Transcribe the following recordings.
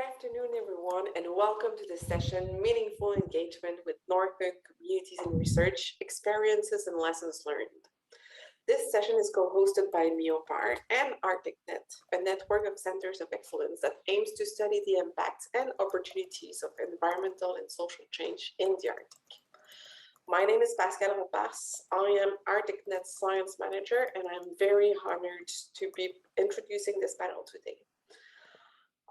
afternoon, everyone, and welcome to the session, Meaningful Engagement with Northern Communities in Research, Experiences and Lessons Learned. This session is co-hosted by MEOPAR and ArcticNet, a network of centers of excellence that aims to study the impacts and opportunities of environmental and social change in the Arctic. My name is Pascal Ropas. I am ArcticNet Science Manager, and I'm very honored to be introducing this panel today.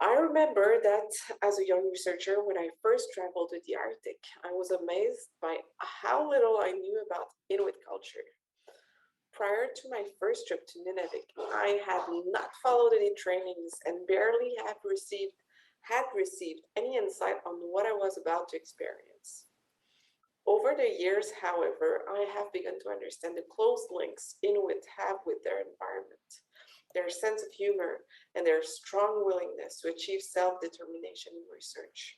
I remember that as a young researcher, when I first traveled to the Arctic, I was amazed by how little I knew about Inuit culture. Prior to my first trip to Nunavik, I had not followed any trainings and barely had received any insight on what I was about to experience. Over the years, however, I have begun to understand the close links Inuit have with their environment, their sense of humor, and their strong willingness to achieve self-determination in research.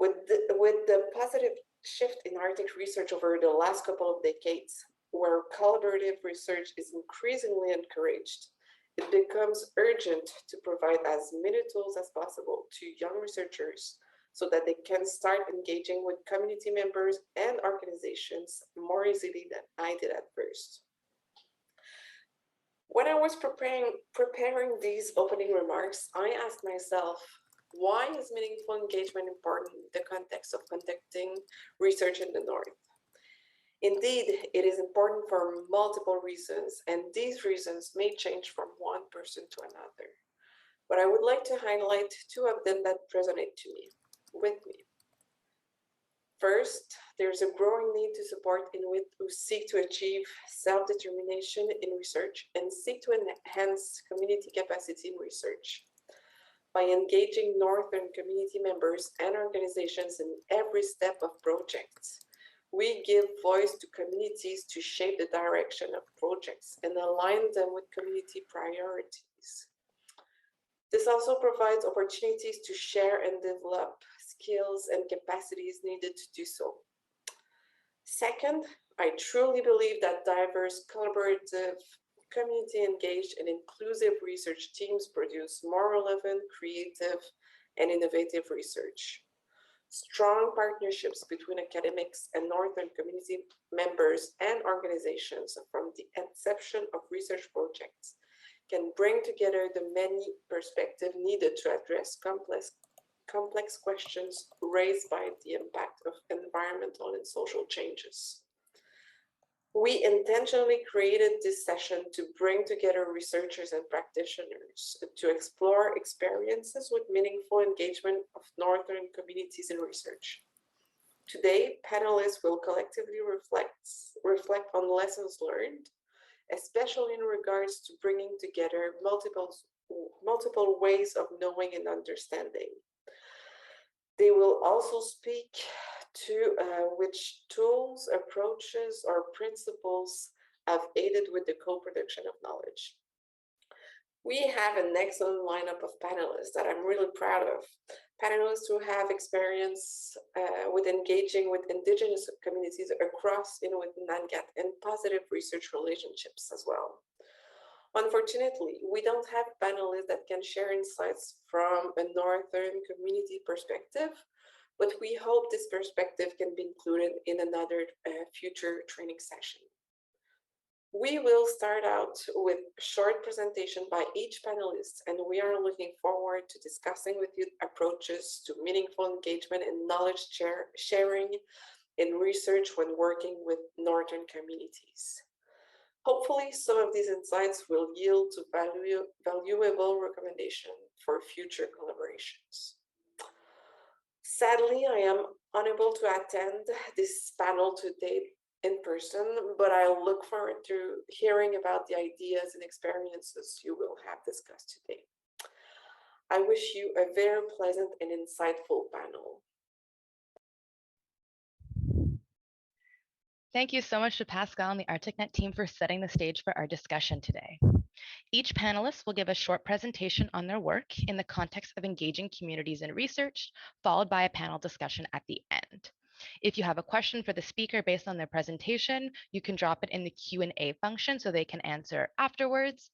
With the positive shift in Arctic research over the last couple of decades, where collaborative research is increasingly encouraged, it becomes urgent to provide as many tools as possible to young researchers so that they can start engaging with community members and organizations more easily than I did at first. When I was preparing these opening remarks, I asked myself, why is meaningful engagement important in the context of conducting research in the North? Indeed, it is important for multiple reasons, and these reasons may change from one person to another. But I would like to highlight two of them that resonate with me. First, there's a growing need to support Inuit who seek to achieve self-determination in research and seek to enhance community capacity in research. By engaging Northern community members and organizations in every step of projects, we give voice to communities to shape the direction of projects and align them with community priorities. This also provides opportunities to share and develop skills and capacities needed to do so. Second, I truly believe that diverse, collaborative, community-engaged, and inclusive research teams produce more relevant, creative, and innovative research. Strong partnerships between academics and Northern community members and organizations from the inception of research projects can bring together the many perspectives needed to address complex questions raised by the impact of environmental and social changes. We intentionally created this session to bring together researchers and practitioners to explore experiences with meaningful engagement of Northern communities in research. Today, panelists will collectively reflect on lessons learned, especially in regards to bringing together multiple ways of knowing and understanding. They will also speak to which tools, approaches, or principles have aided with the co-production of knowledge. We have an excellent lineup of panelists that I'm really proud of. Panelists who have experience with engaging with Indigenous communities across Inuit and Nangat and positive research relationships as well. Unfortunately, we don't have panelists that can share insights from a Northern community perspective, but we hope this perspective can be included in another future training session. We will start out with a short presentation by each panelist, and we are looking forward to discussing with you approaches to meaningful engagement and knowledge sharing in research when working with Northern communities. Hopefully, some of these insights will yield to valuable recommendations for future collaborations. Sadly, I am unable to attend this panel today in person, but I look forward to hearing about the ideas and experiences you will have discussed today. I wish you a very pleasant and insightful panel. Thank you so much to Pascal and the ArcticNet team for setting the stage for our discussion today. Each panelist will give a short presentation on their work in the context of engaging communities in research, followed by a panel discussion at the end. If you have a question for the speaker based on their presentation, you can drop it in the Q&A function so they can answer afterwards.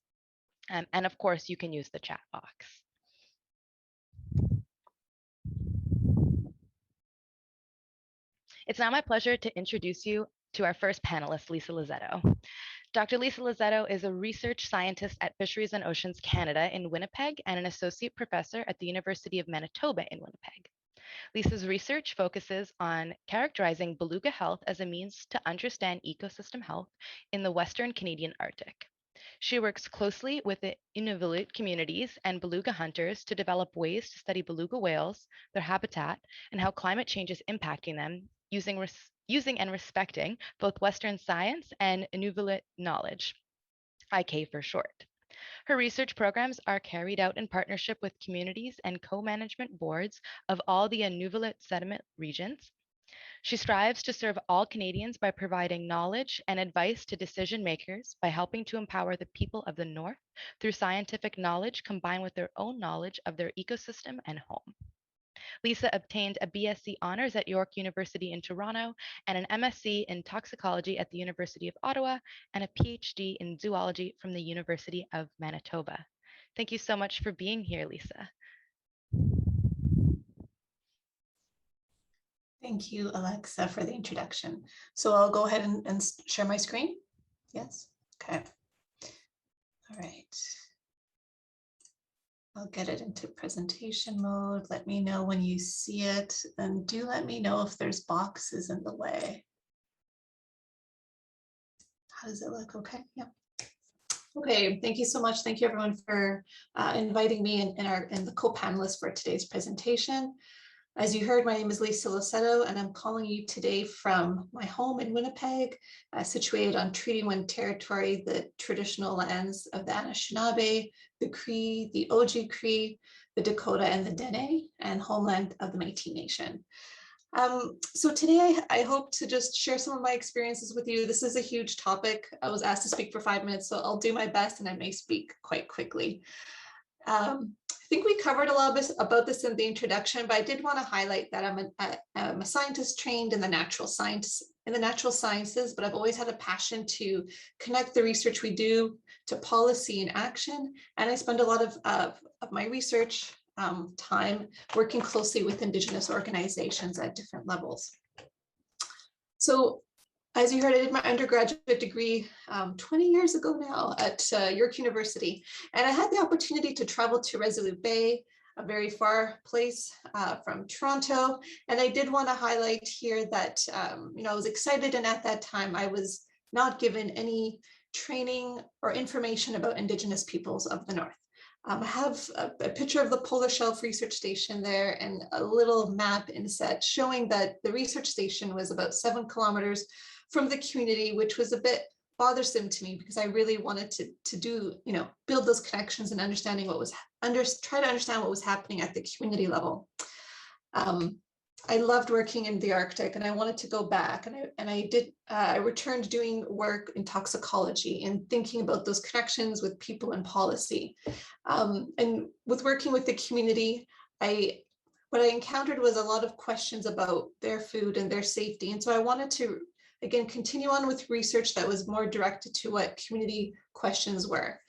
And of course, you can use the chat box. It's now my pleasure to introduce you to our first panelist, Lisa Lazetto. Dr. Lisa Lazetto is a research scientist at Fisheries and Oceans Canada in Winnipeg and an associate professor at the University of Manitoba in Winnipeg. Lisa's research focuses on characterizing beluga health as a means to understand ecosystem health in the Western Canadian Arctic. She works closely with the Inuvialuit communities and beluga hunters to develop ways to study beluga whales, their habitat, and how climate change is impacting them using and respecting both Western science and Inuvialuit knowledge, IK for short. Her research programs are carried out in partnership with communities and co-management boards of all the Inuvialuit sediment regions. She strives to serve all Canadians by providing knowledge and advice to decision makers by helping to empower the people of the North through scientific knowledge combined with their own knowledge of their ecosystem and home. Lisa obtained a BSc Honors at York University in Toronto and an MSc in Toxicology at the University of Ottawa and a PhD in Zoology from the University of Manitoba. Thank you so much for being here, Lisa. Thank you, Alexa, for the introduction. So I'll go ahead and share my screen. Yes, okay. All right. I'll get it into presentation mode. Let me know when you see it, and do let me know if there's boxes in the way. How does it look? Okay, yeah. Okay, thank you so much. Thank you everyone for inviting me and the co-panelists for today's presentation. As you heard, my name is Lisa Lazetto, and I'm calling you today from my home in Winnipeg, situated on Treaty 1 territory, the traditional lands of the Anishinaabe, the Cree, the Oji-Cree, the Dakota, and the Dene, and homeland of the Métis Nation. So today I hope to just share some of my experiences with you. This is a huge topic. I was asked to speak for 5 minutes, so I'll do my best and I may speak quite quickly. I think we covered a lot about this in the introduction, but I did want to highlight that I'm a scientist trained in the natural sciences, but I've always had a passion to connect the research we do to policy and action. And I spend a lot of my research time working closely with Indigenous organizations at different levels. So, as you heard, I did my undergraduate degree 20 years ago now at York University, and I had the opportunity to travel to Resolute Bay, a very far place from Toronto. And I did want to highlight here that I was excited, and at that time I was not given any training or information about Indigenous peoples of the North. I have a picture of the Polar Shelf Research Station there and a little map inset showing that the research station was about 7 kilometers from the community, which was a bit bothersome to me because I really wanted to do, build those connections and understanding try to understand what was happening at the community level. I loved working in the Arctic and I wanted to go back, and I returned doing work in toxicology and thinking about those connections with people and policy. And with working with the community, what I encountered was a lot of questions about their food and their safety. And so I wanted to, again, continue on with research that was more directed to what community questions were.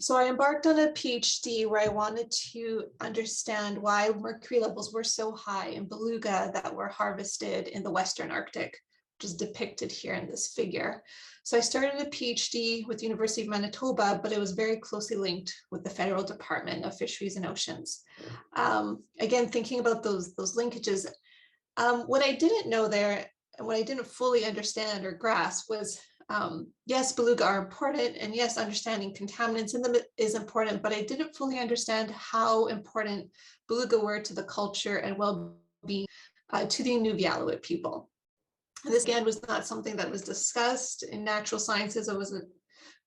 So I embarked on a PhD where I wanted to understand why mercury levels were so high in beluga that were harvested in the Western Arctic, which is depicted here in this figure. So I started a PhD with the University of Manitoba, but it was very closely linked with the Federal Department of Fisheries and Oceans. Again, thinking about those linkages, what I didn't know there, and what I didn't fully understand or grasp was, yes, beluga are important, and yes, understanding contaminants in them is important, but I didn't fully understand how important beluga were to the culture and well-being to the Inuvialuit people. And this, again, was not something that was discussed in natural sciences. It wasn't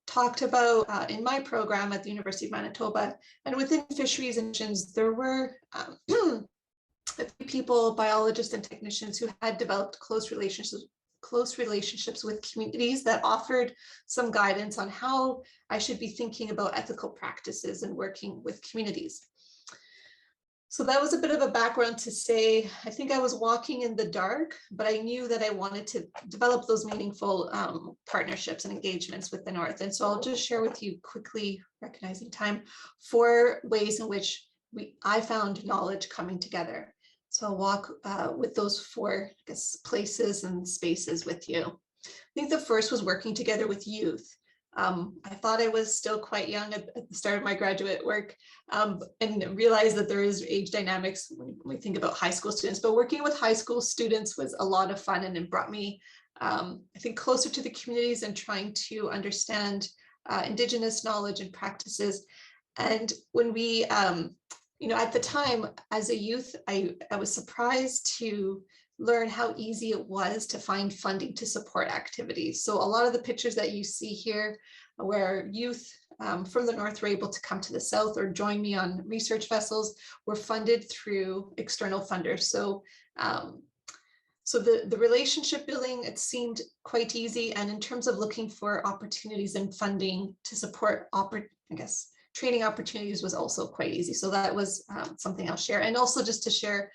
talked about in my program at the University of Manitoba. And within fisheries and oceans, there were a few people, biologists and technicians, who had developed close relationships with communities that offered some guidance on how I should be thinking about ethical practices and working with communities. So that was a bit of a background to say, I think I was walking in the dark, but I knew that I wanted to develop those meaningful partnerships and engagements with the North. And so I'll just share with you quickly, recognizing time, 4 ways in which I found knowledge coming together. So I'll walk with those 4, I guess, places and spaces with you. I think the first was working together with youth. I thought I was still quite young at the start of my graduate work, and realized that there is age dynamics when we think about high school students, but working with high school students was a lot of fun, and it brought me, I think, closer to the communities and trying to understand Indigenous knowledge and practices. And when we, at the time as a youth, I was surprised to learn how easy it was to find funding to support activities. So a lot of the pictures that you see here where youth from the north were able to come to the south or join me on research vessels were funded through external funders. So the relationship building, it seemed quite easy. And in terms of looking for opportunities and funding to support, training opportunities was also quite easy. So that was something I'll share. And also just to share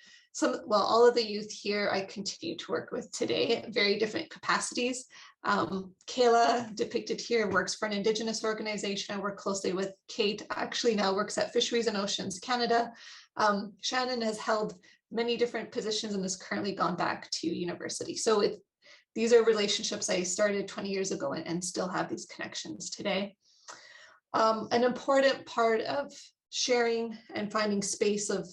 all of the youth here I continue to work with today at very different capacities. Kayla, depicted here, works for an Indigenous organization. I work closely with Kate, actually now works at Fisheries and Oceans Canada. Shannon has held many different positions and has currently gone back to university. So these are relationships I started 20 years ago and still have these connections today. An important part of sharing and finding space of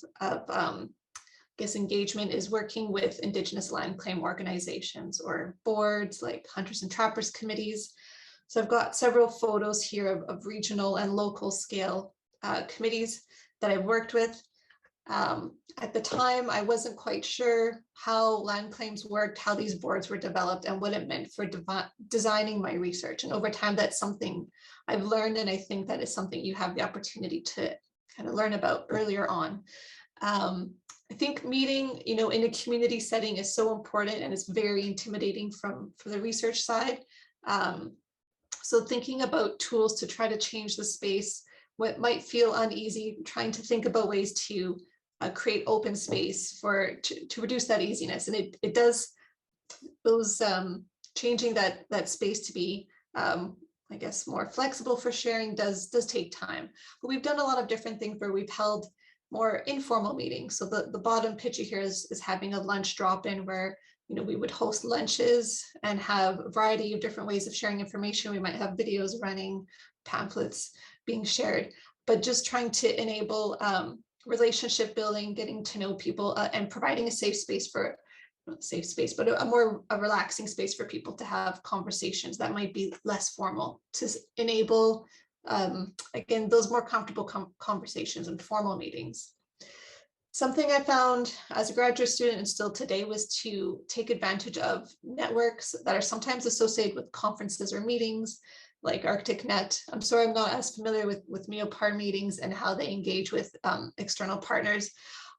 engagement is working with Indigenous land claim organizations or boards like Hunters and Trappers committees. So I've got several photos here of regional and local scale committees that I've worked with. At the time, I wasn't quite sure how land claims worked, how these boards were developed, and what it meant for designing my research. And over time, that's something I've learned, and I think that is something you have the opportunity to kind of learn about earlier on. I think meeting, in a community setting is so important, and it's very intimidating from the research side. So thinking about tools to try to change the space, what might feel uneasy, trying to think about ways to create open space to reduce that easiness. And it does, those changing that space to be, I guess, more flexible for sharing does take time. But we've done a lot of different things where we've held more informal meetings. So the bottom picture here is having a lunch drop-in where we would host lunches and have a variety of different ways of sharing information. We might have videos running, pamphlets being shared, but just trying to enable relationship building, getting to know people, and providing a safe space but a relaxing space for people to have conversations that might be less formal, to enable again, those more comfortable conversations and formal meetings. Something I found as a graduate student and still today was to take advantage of networks that are sometimes associated with conferences or meetings like ArcticNet. I'm sorry, I'm not as familiar with MEOPAR meetings and how they engage with external partners,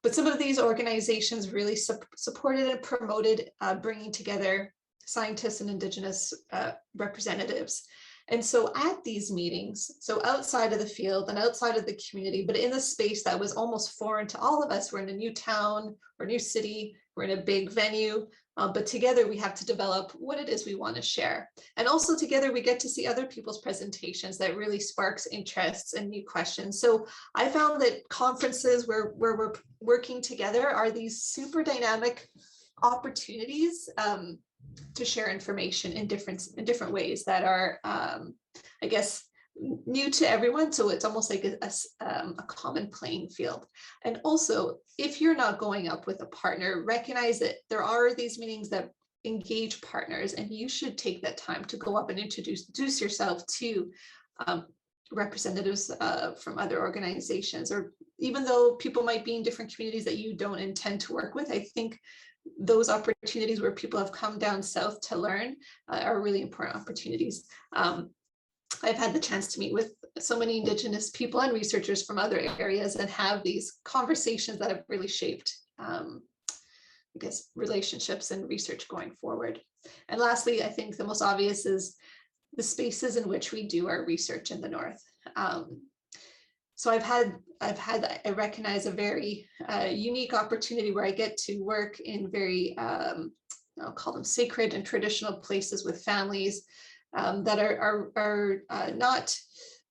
but some of these organizations really supported and promoted bringing together scientists and Indigenous representatives. And so at these meetings, so outside of the field and outside of the community, but in a space that was almost foreign to all of us, we're in a new town or new city, we're in a big venue, but together we have to develop what it is we want to share. And also together we get to see other people's presentations that really sparks interests and new questions. So I found that conferences where we're working together are these super dynamic opportunities to share information in different ways that are, I guess, new to everyone. So it's almost like a common playing field. And also, if you're not going up with a partner, recognize that there are these meetings that engage partners, and you should take that time to go up and introduce yourself to representatives from other organizations, or even though people might be in different communities that you don't intend to work with. I think those opportunities where people have come down south to learn are really important opportunities. I've had the chance to meet with so many Indigenous people and researchers from other areas and have these conversations that have really shaped, I guess, relationships and research going forward. And lastly, I think the most obvious is the spaces in which we do our research in the North. So I recognize a very unique opportunity where I get to work in very, I'll call them sacred and traditional places with families that are not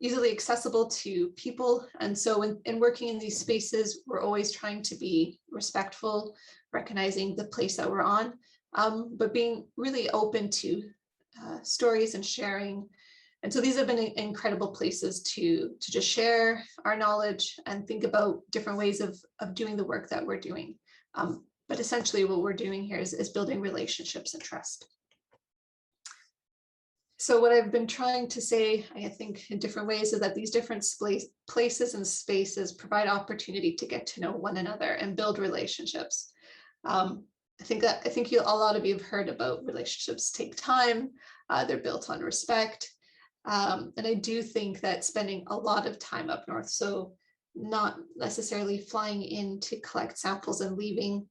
easily accessible to people. And so in working in these spaces, we're always trying to be respectful, recognizing the place that we're on, but being really open to stories and sharing. And so these have been incredible places to just share our knowledge and think about different ways of doing the work that we're doing. But essentially what we're doing here is building relationships and trust. So what I've been trying to say, I think in different ways, is that these different places and spaces provide opportunity to get to know one another and build relationships. I think a lot of you have heard about relationships take time. They're built on respect. And I do think that spending a lot of time up north, so not necessarily flying in to collect samples and leaving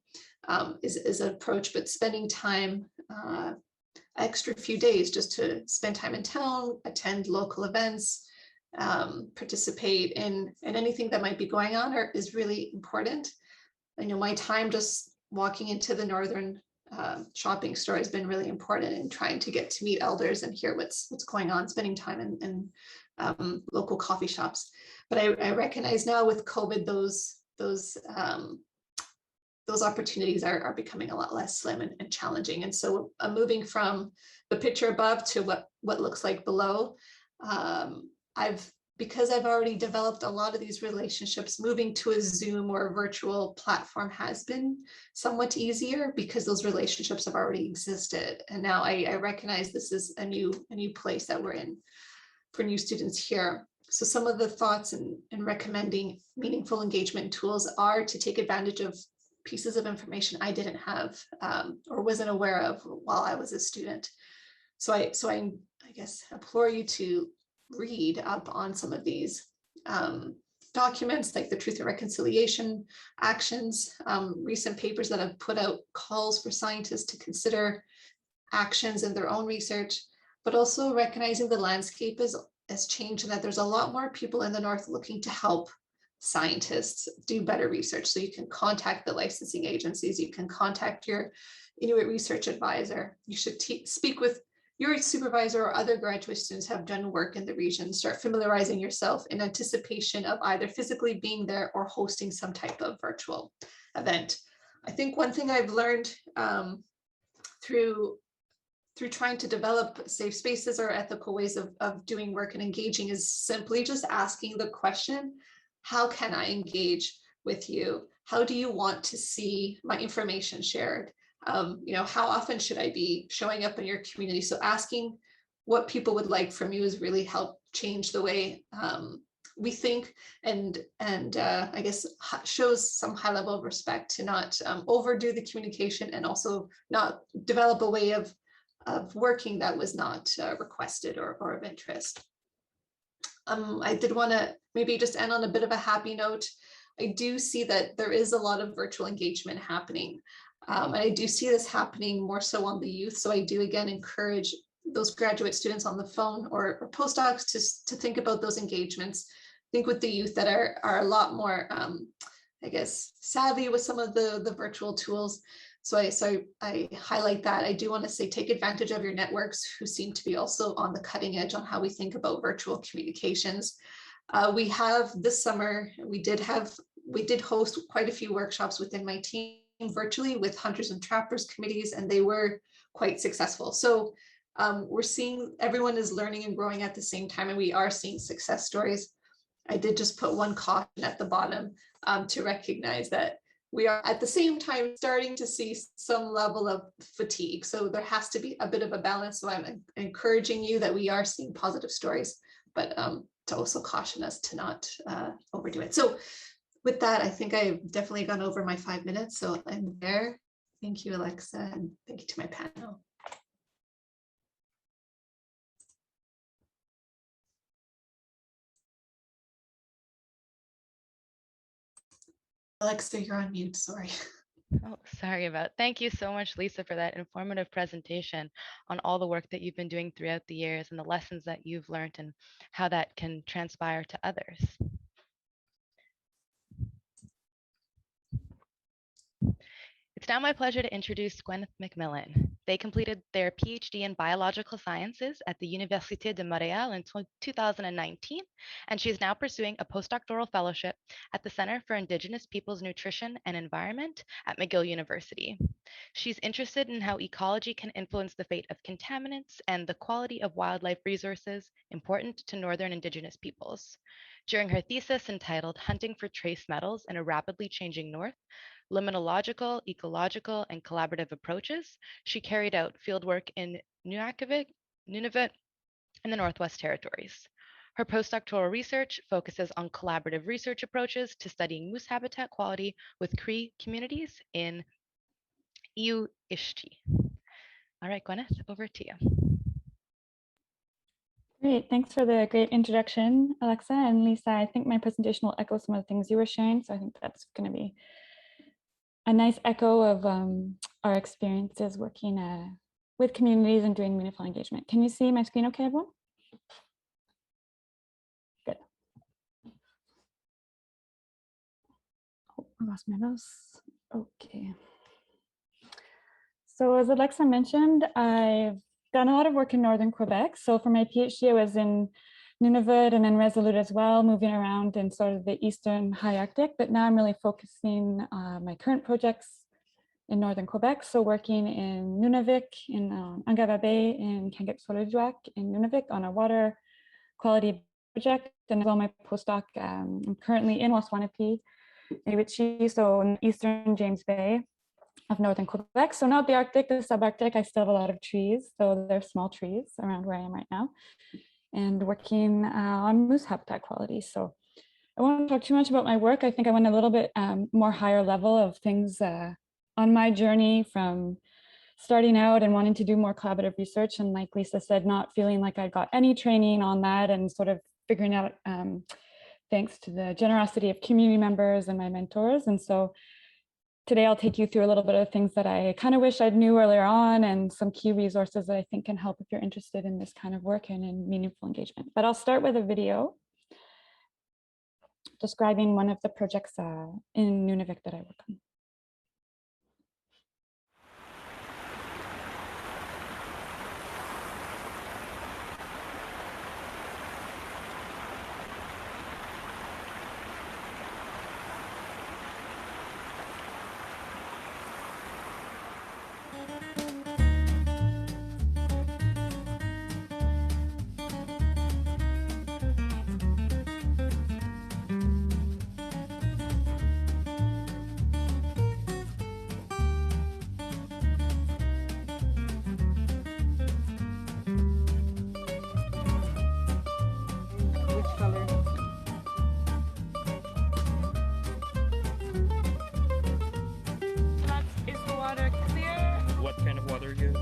is an approach, but spending time, extra few days just to spend time in town, attend local events, participate in anything that might be going on is really important. I know my time just walking into the northern shopping store has been really important in trying to get to meet elders and hear what's going on, spending time in local coffee shops. But I recognize now with COVID, those opportunities are becoming a lot less slim and challenging. And so I'm moving from the picture above to what looks like below. Because I've already developed a lot of these relationships, moving to a Zoom or a virtual platform has been somewhat easier because those relationships have already existed. And now I recognize this is a new place that we're in for new students here. So some of the thoughts in recommending meaningful engagement tools are to take advantage of pieces of information I didn't have or wasn't aware of while I was a student. So I guess implore you to read up on some of these documents, like the Truth and Reconciliation actions, recent papers that have put out calls for scientists to consider actions in their own research, but also recognizing the landscape has changed and that there's a lot more people in the North looking to help scientists do better research. So you can contact the licensing agencies, you can contact your Inuit research advisor, you should speak with your supervisor or other graduate students who have done work in the region. Start familiarizing yourself in anticipation of either physically being there or hosting some type of virtual event. I think one thing I've learned through trying to develop safe spaces or ethical ways of doing work and engaging is simply just asking the question, how can I engage with you? How do you want to see my information shared? How often should I be showing up in your community? So asking what people would like from you has really helped change the way we think and I guess shows some high level of respect to not overdo the communication and also not develop a way of working that was not requested or of interest. I did want to maybe just end on a bit of a happy note. I do see that there is a lot of virtual engagement happening. And I do see this happening more so on the youth. So I do again encourage those graduate students on the phone or postdocs to think about those engagements. Think with the youth that are a lot more, I guess, savvy with some of the virtual tools. So I highlight that. I do want to say, take advantage of your networks who seem to be also on the cutting edge on how we think about virtual communications. We have this summer, we did host quite a few workshops within my team virtually with hunters and trappers committees, and they were quite successful. So we're seeing everyone is learning and growing at the same time, and we are seeing success stories. I did just put one caution at the bottom to recognize that we are at the same time starting to see some level of fatigue. So there has to be a bit of a balance. So I'm encouraging you that we are seeing positive stories, but to also caution us to not overdo it. So with that, I think I've definitely gone over my 5 minutes. So I'm there. Thank you, Alexa, and thank you to my panel. Alexa, you're on mute, sorry. Oh, sorry about. Thank you so much, Lisa, for that informative presentation on all the work that you've been doing throughout the years and the lessons that you've learned and how that can transpire to others. It's now my pleasure to introduce Gwyneth McMillan. They completed their PhD in biological sciences at the Université de Montréal in 2019, and she is now pursuing a postdoctoral fellowship at the Center for Indigenous Peoples' Nutrition and Environment at McGill University. She's interested in how ecology can influence the fate of contaminants and the quality of wildlife resources important to Northern Indigenous peoples. During her thesis entitled Hunting for Trace Metals in a Rapidly Changing North, Liminalogical, Ecological, and Collaborative Approaches, she carried out fieldwork in Nunavut and the Northwest Territories. Her postdoctoral research focuses on collaborative research approaches to studying moose habitat quality with Cree communities in Iu-Ishti. All right, Gwyneth, over to you. Great, thanks for the great introduction, Alexa and Lisa. I think my presentation will echo some of the things you were sharing, so I think that's going to be a nice echo of our experiences working with communities and doing meaningful engagement. Can you see my screen okay, everyone? Good. Oh, I lost my mouse. Okay. So as Alexa mentioned, I've done a lot of work in Northern Quebec. So for my PhD, I was in Nunavut and then Resolute as well, moving around in sort of the Eastern High Arctic, but now I'm really focusing my current projects in Northern Quebec. So working in Nunavik, in Angava Bay, in Kangatsorijuak, in Nunavik on a water quality project. And as well, my postdoc, I'm currently in Waswanipi, Iwichi, so in Eastern James Bay of Northern Quebec. So not the Arctic, the subarctic. I still have a lot of trees. So they're small trees around where I am right now, and working on moose habitat quality. So I won't talk too much about my work. I think I went a little bit more higher level of things on my journey from starting out and wanting to do more collaborative research. And like Lisa said, not feeling like I got any training on that and sort of figuring out thanks to the generosity of community members and my mentors. And so today I'll take you through a little bit of things that I kind of wish I knew earlier on and some key resources that I think can help if you're interested in this kind of work and in meaningful engagement. But I'll start with a video describing one of the projects in Nunavik that I work on.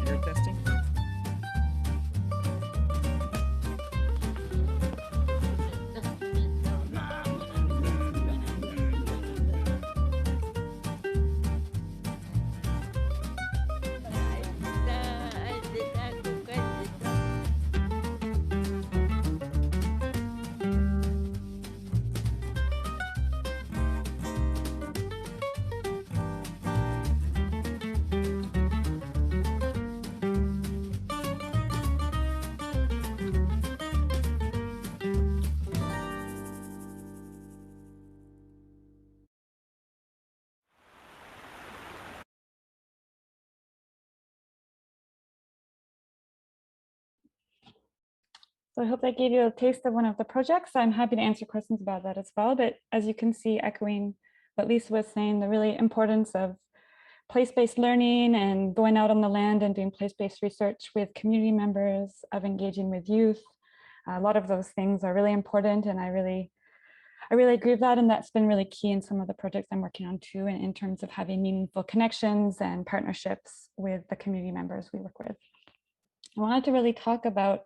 You're testing? So I hope that gave you a taste of one of the projects. I'm happy to answer questions about that as well. But as you can see, echoing what Lisa was saying, the really importance of place-based learning and going out on the land and doing place-based research with community members, of engaging with youth. A lot of those things are really important, and I really agree with that, and that's been really key in some of the projects I'm working on too, in terms of having meaningful connections and partnerships with the community members we work with. I wanted to really talk about,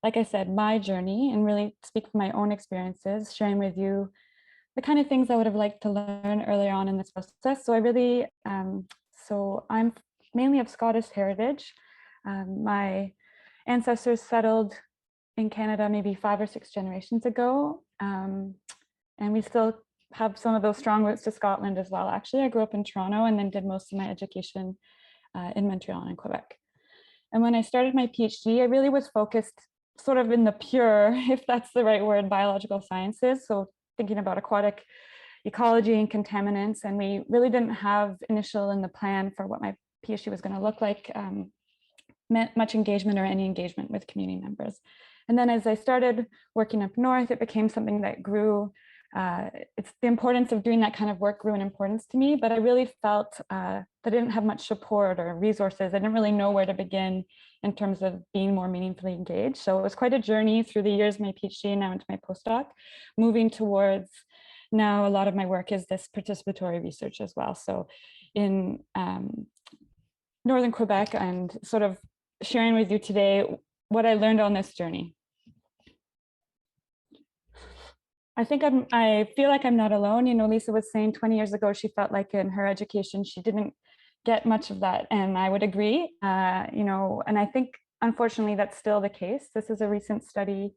like I said, my journey and really speak from my own experiences, sharing with you the kind of things I would have liked to learn earlier on in this process. So I really, so I'm mainly of Scottish heritage. My ancestors settled in Canada maybe 5 or 6 generations ago. And we still have some of those strong roots to Scotland as well. Actually, I grew up in Toronto and then did most of my education in Montreal and Quebec. And when I started my PhD, I really was focused sort of in the pure, if that's the right word, biological sciences. So thinking about aquatic ecology and contaminants. And we really didn't have initial in the plan for what my PhD was going to look like, much engagement or any engagement with community members. And then as I started working up north, it became something that grew. It's the importance of doing that kind of work grew in importance to me, but I really felt that I didn't have much support or resources. I didn't really know where to begin in terms of being more meaningfully engaged. So it was quite a journey through the years of my PhD and now into my postdoc, moving towards now a lot of my work is this participatory research as well. So in Northern Quebec and sort of sharing with you today what I learned on this journey. I feel like I'm not alone. You know, Lisa was saying 20 years ago, she felt like in her education, she didn't get much of that. And I would agree, you know, and I think, unfortunately, that's still the case. This is a recent study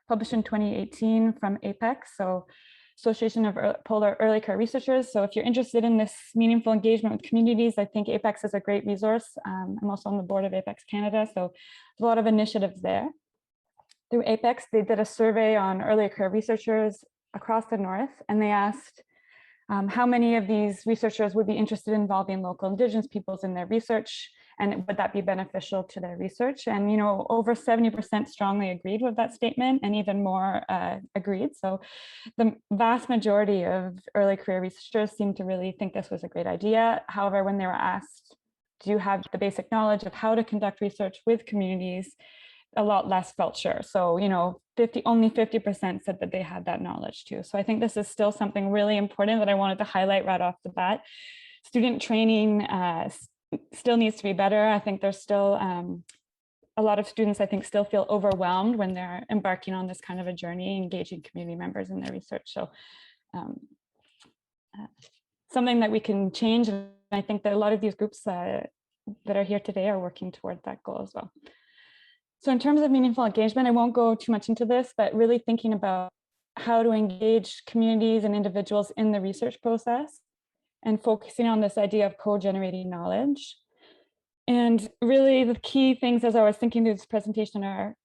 published in 2018 from APEX, so Association of Polar Early Career Researchers. So if you're interested in this meaningful engagement with communities, I think APEX is a great resource. I'm also on the board of APEX Canada, so there's a lot of initiatives there. Through APEX, they did a survey on early career researchers across the North, and they asked how many of these researchers would be interested in involving local Indigenous peoples in their research, and would that be beneficial to their research? And, you know, over 70% strongly agreed with that statement, and even more agreed. So the vast majority of early career researchers seemed to really think this was a great idea. However, when they were asked, do you have the basic knowledge of how to conduct research with communities, a lot less felt sure. So, you know, only 50% said that they had that knowledge too. So I think this is still something really important that I wanted to highlight right off the bat. Student training still needs to be better. I think there's still a lot of students, I think, still feel overwhelmed when they're embarking on this kind of a journey, engaging community members in their research. So something that we can change. And I think that a lot of these groups that are here today are working toward that goal as well. So in terms of meaningful engagement, I won't go too much into this, but really thinking about how to engage communities and individuals in the research process and focusing on this idea of co-generating knowledge. And really the key things as I was thinking through this presentation are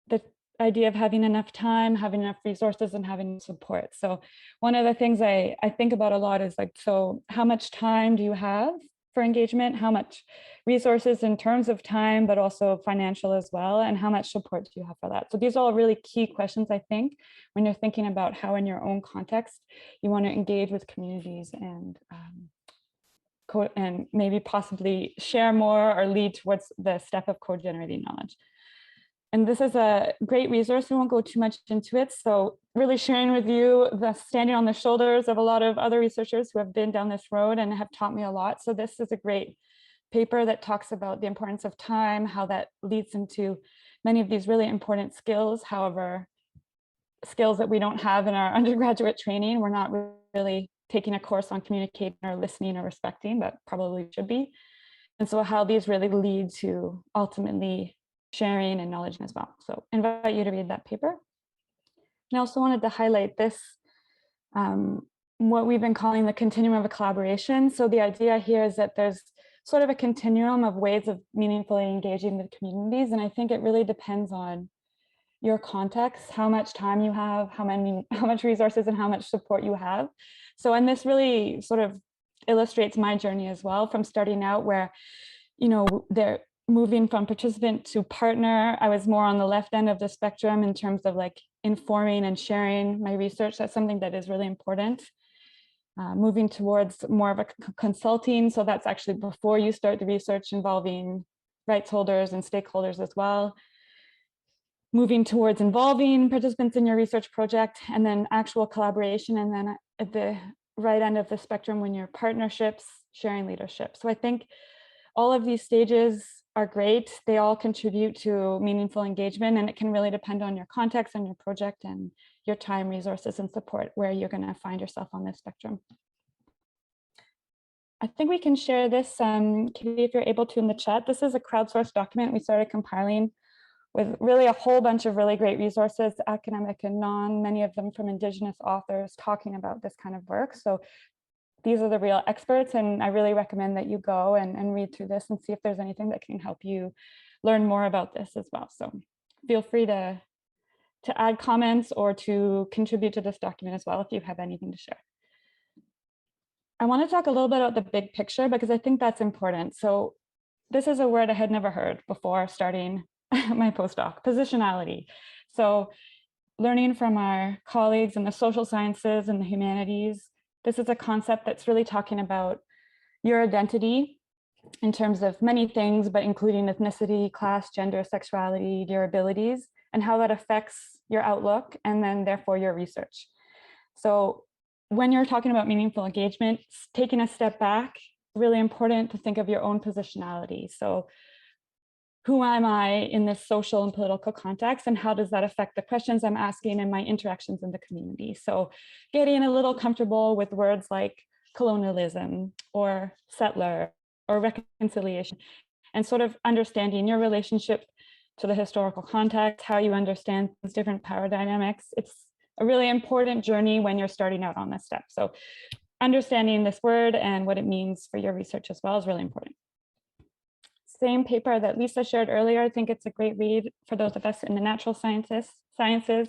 the idea of having enough time, having enough resources, and having support. So one of the things I think about a lot is like, so how much time do you have for engagement? How much resources in terms of time, but also financial as well? And how much support do you have for that? So these are all really key questions, I think, when you're thinking about how in your own context, you want to engage with communities and maybe possibly share more or lead towards the step of co-generating knowledge. And this is a great resource. We won't go too much into it. So really sharing with you standing on the shoulders of a lot of other researchers who have been down this road and have taught me a lot. So this is a great paper that talks about the importance of time, how that leads into many of these really important skills. However, skills that we don't have in our undergraduate training. We're not really taking a course on communicating or listening or respecting, but probably should be. And so how these really lead to ultimately sharing and knowledge as well. So I invite you to read that paper. And I also wanted to highlight this, what we've been calling the Continuum of Collaboration. So the idea here is that there's sort of a continuum of ways of meaningfully engaging with communities. And I think it really depends on your context, how much time you have, how much resources and how much support you have. So, and this really sort of illustrates my journey as well, from starting out where, you know, they're moving from participant to partner. I was more on the left end of the spectrum in terms of like informing and sharing my research. That's something that is really important. Moving towards more of a consulting. So that's actually before you start the research, involving rights holders and stakeholders as well. Moving towards involving participants in your research project, and then actual collaboration. And then at the right end of the spectrum, when you're partnerships, sharing leadership. So I think all of these stages are great. They all contribute to meaningful engagement, and it can really depend on your context and your project and your time, resources, and support where you're going to find yourself on this spectrum. I think we can share this, Katie, if you're able to, in the chat. This is a crowdsourced document we started compiling with really a whole bunch of really great resources, academic and non, many of them from Indigenous authors talking about this kind of work. So these are the real experts, and I really recommend that you go and read through this and see if there's anything that can help you learn more about this as well. So feel free to add comments or to contribute to this document as well if you have anything to share. I want to talk a little bit about the big picture because I think that's important. So this is a word I had never heard before starting my postdoc, positionality. So learning from our colleagues in the social sciences and the humanities, this is a concept that's really talking about your identity in terms of many things, but including ethnicity, class, gender, sexuality, your abilities, and how that affects your outlook and then therefore your research. So when you're talking about meaningful engagement, taking a step back, really important to think of your own positionality. So who am I in this social and political context, and how does that affect the questions I'm asking and my interactions in the community? So getting a little comfortable with words like colonialism or settler or reconciliation, and sort of understanding your relationship to the historical context, how you understand these different power dynamics. It's a really important journey when you're starting out on this step. So understanding this word and what it means for your research as well is really important. Same paper that Lisa shared earlier, I think it's a great read for those of us in the natural sciences,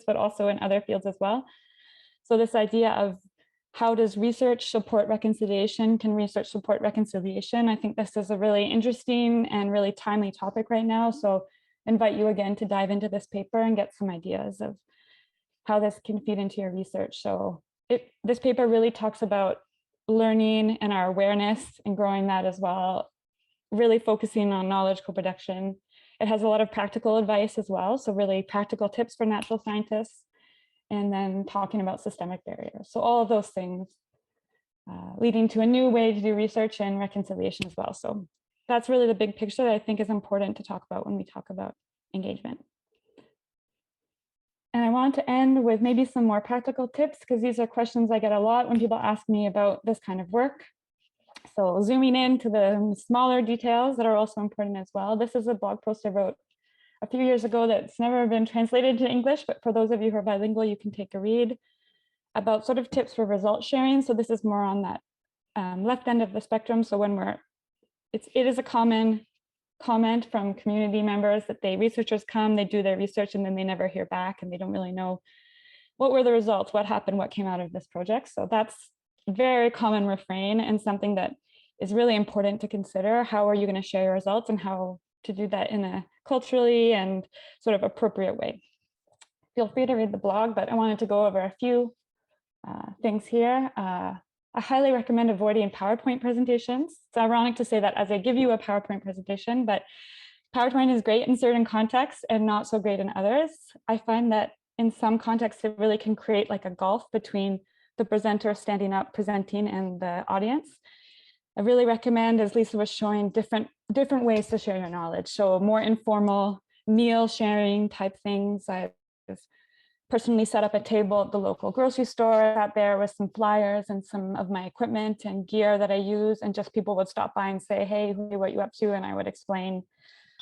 but also in other fields as well. So this idea of how does research support reconciliation? Can research support reconciliation? I think this is a really interesting and really timely topic right now. So I invite you again to dive into this paper and get some ideas of how this can feed into your research. So this paper really talks about learning and our awareness and growing that as well, really focusing on knowledge co-production. It has a lot of practical advice as well. So really practical tips for natural scientists, and then talking about systemic barriers. So all of those things leading to a new way to do research and reconciliation as well. So that's really the big picture that I think is important to talk about when we talk about engagement. And I want to end with maybe some more practical tips, because these are questions I get a lot when people ask me about this kind of work. So zooming into the smaller details that are also important as well. This is a blog post I wrote a few years ago that's never been translated to English, but for those of you who are bilingual, you can take a read about sort of tips for result sharing. So this is more on that left end of the spectrum. So when it is a common comment from community members that researchers come, they do their research, and then they never hear back, and they don't really know what were the results, what happened, what came out of this project. So that's a very common refrain, and something that is really important to consider. How are you going to share your results, and how to do that in a culturally and sort of appropriate way? Feel free to read the blog, but I wanted to go over a few things here. I highly recommend avoiding PowerPoint presentations. It's ironic to say that as I give you a PowerPoint presentation, but PowerPoint is great in certain contexts and not so great in others. I find that in some contexts, it really can create like a gulf between the presenter standing up, presenting, and the audience. I really recommend, as Lisa was showing, different ways to share your knowledge. So more informal meal sharing type things. I've personally set up a table at the local grocery store, sat there with some flyers and some of my equipment and gear that I use, and just people would stop by and say, hey, what are you up to? And I would explain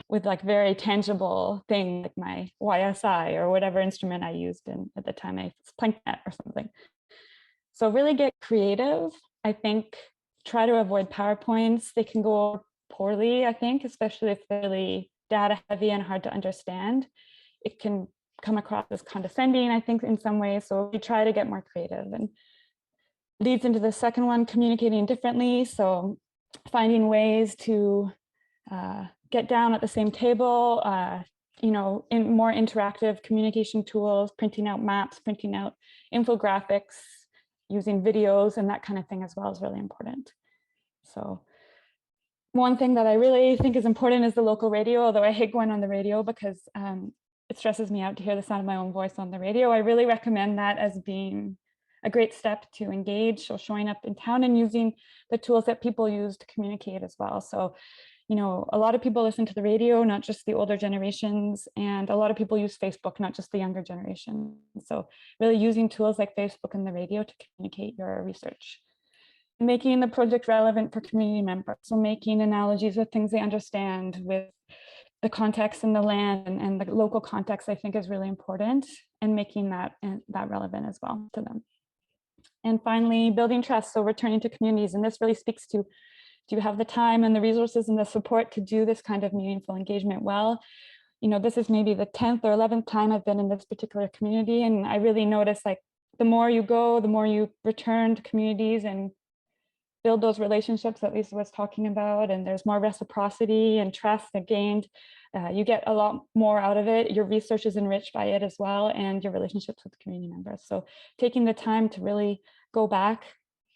with like very tangible thing, like my YSI or whatever instrument I used at the time, I ArcticNet or something. So really get creative. I think try to avoid PowerPoints. They can go poorly, I think, especially if they're really data heavy and hard to understand. It can come across as condescending, I think, in some ways. So we try to get more creative, and leads into the second one, communicating differently. So finding ways to get down at the same table, in more interactive communication tools, printing out maps, printing out infographics, using videos and that kind of thing as well is really important. So one thing that I really think is important is the local radio, although I hate going on the radio because it stresses me out to hear the sound of my own voice on the radio. I really recommend that as being a great step to engage, so showing up in town and using the tools that people use to communicate as well. So, a lot of people listen to the radio, not just the older generations, and a lot of people use Facebook, not just the younger generation. So really using tools like Facebook and the radio to communicate your research. Making the project relevant for community members. So making analogies with things they understand, with the context and the land and the local context, I think, is really important, and making that relevant as well to them. And finally, building trust. So returning to communities, and this really speaks to, do you have the time and the resources and the support to do this kind of meaningful engagement well? You know, this is maybe the 10th or 11th time I've been in this particular community, and I really notice, like, the more you go, the more you return to communities and build those relationships that Lisa was talking about, and there's more reciprocity and trust gained. You get a lot more out of it. Your research is enriched by it as well, and your relationships with community members. So taking the time to really go back,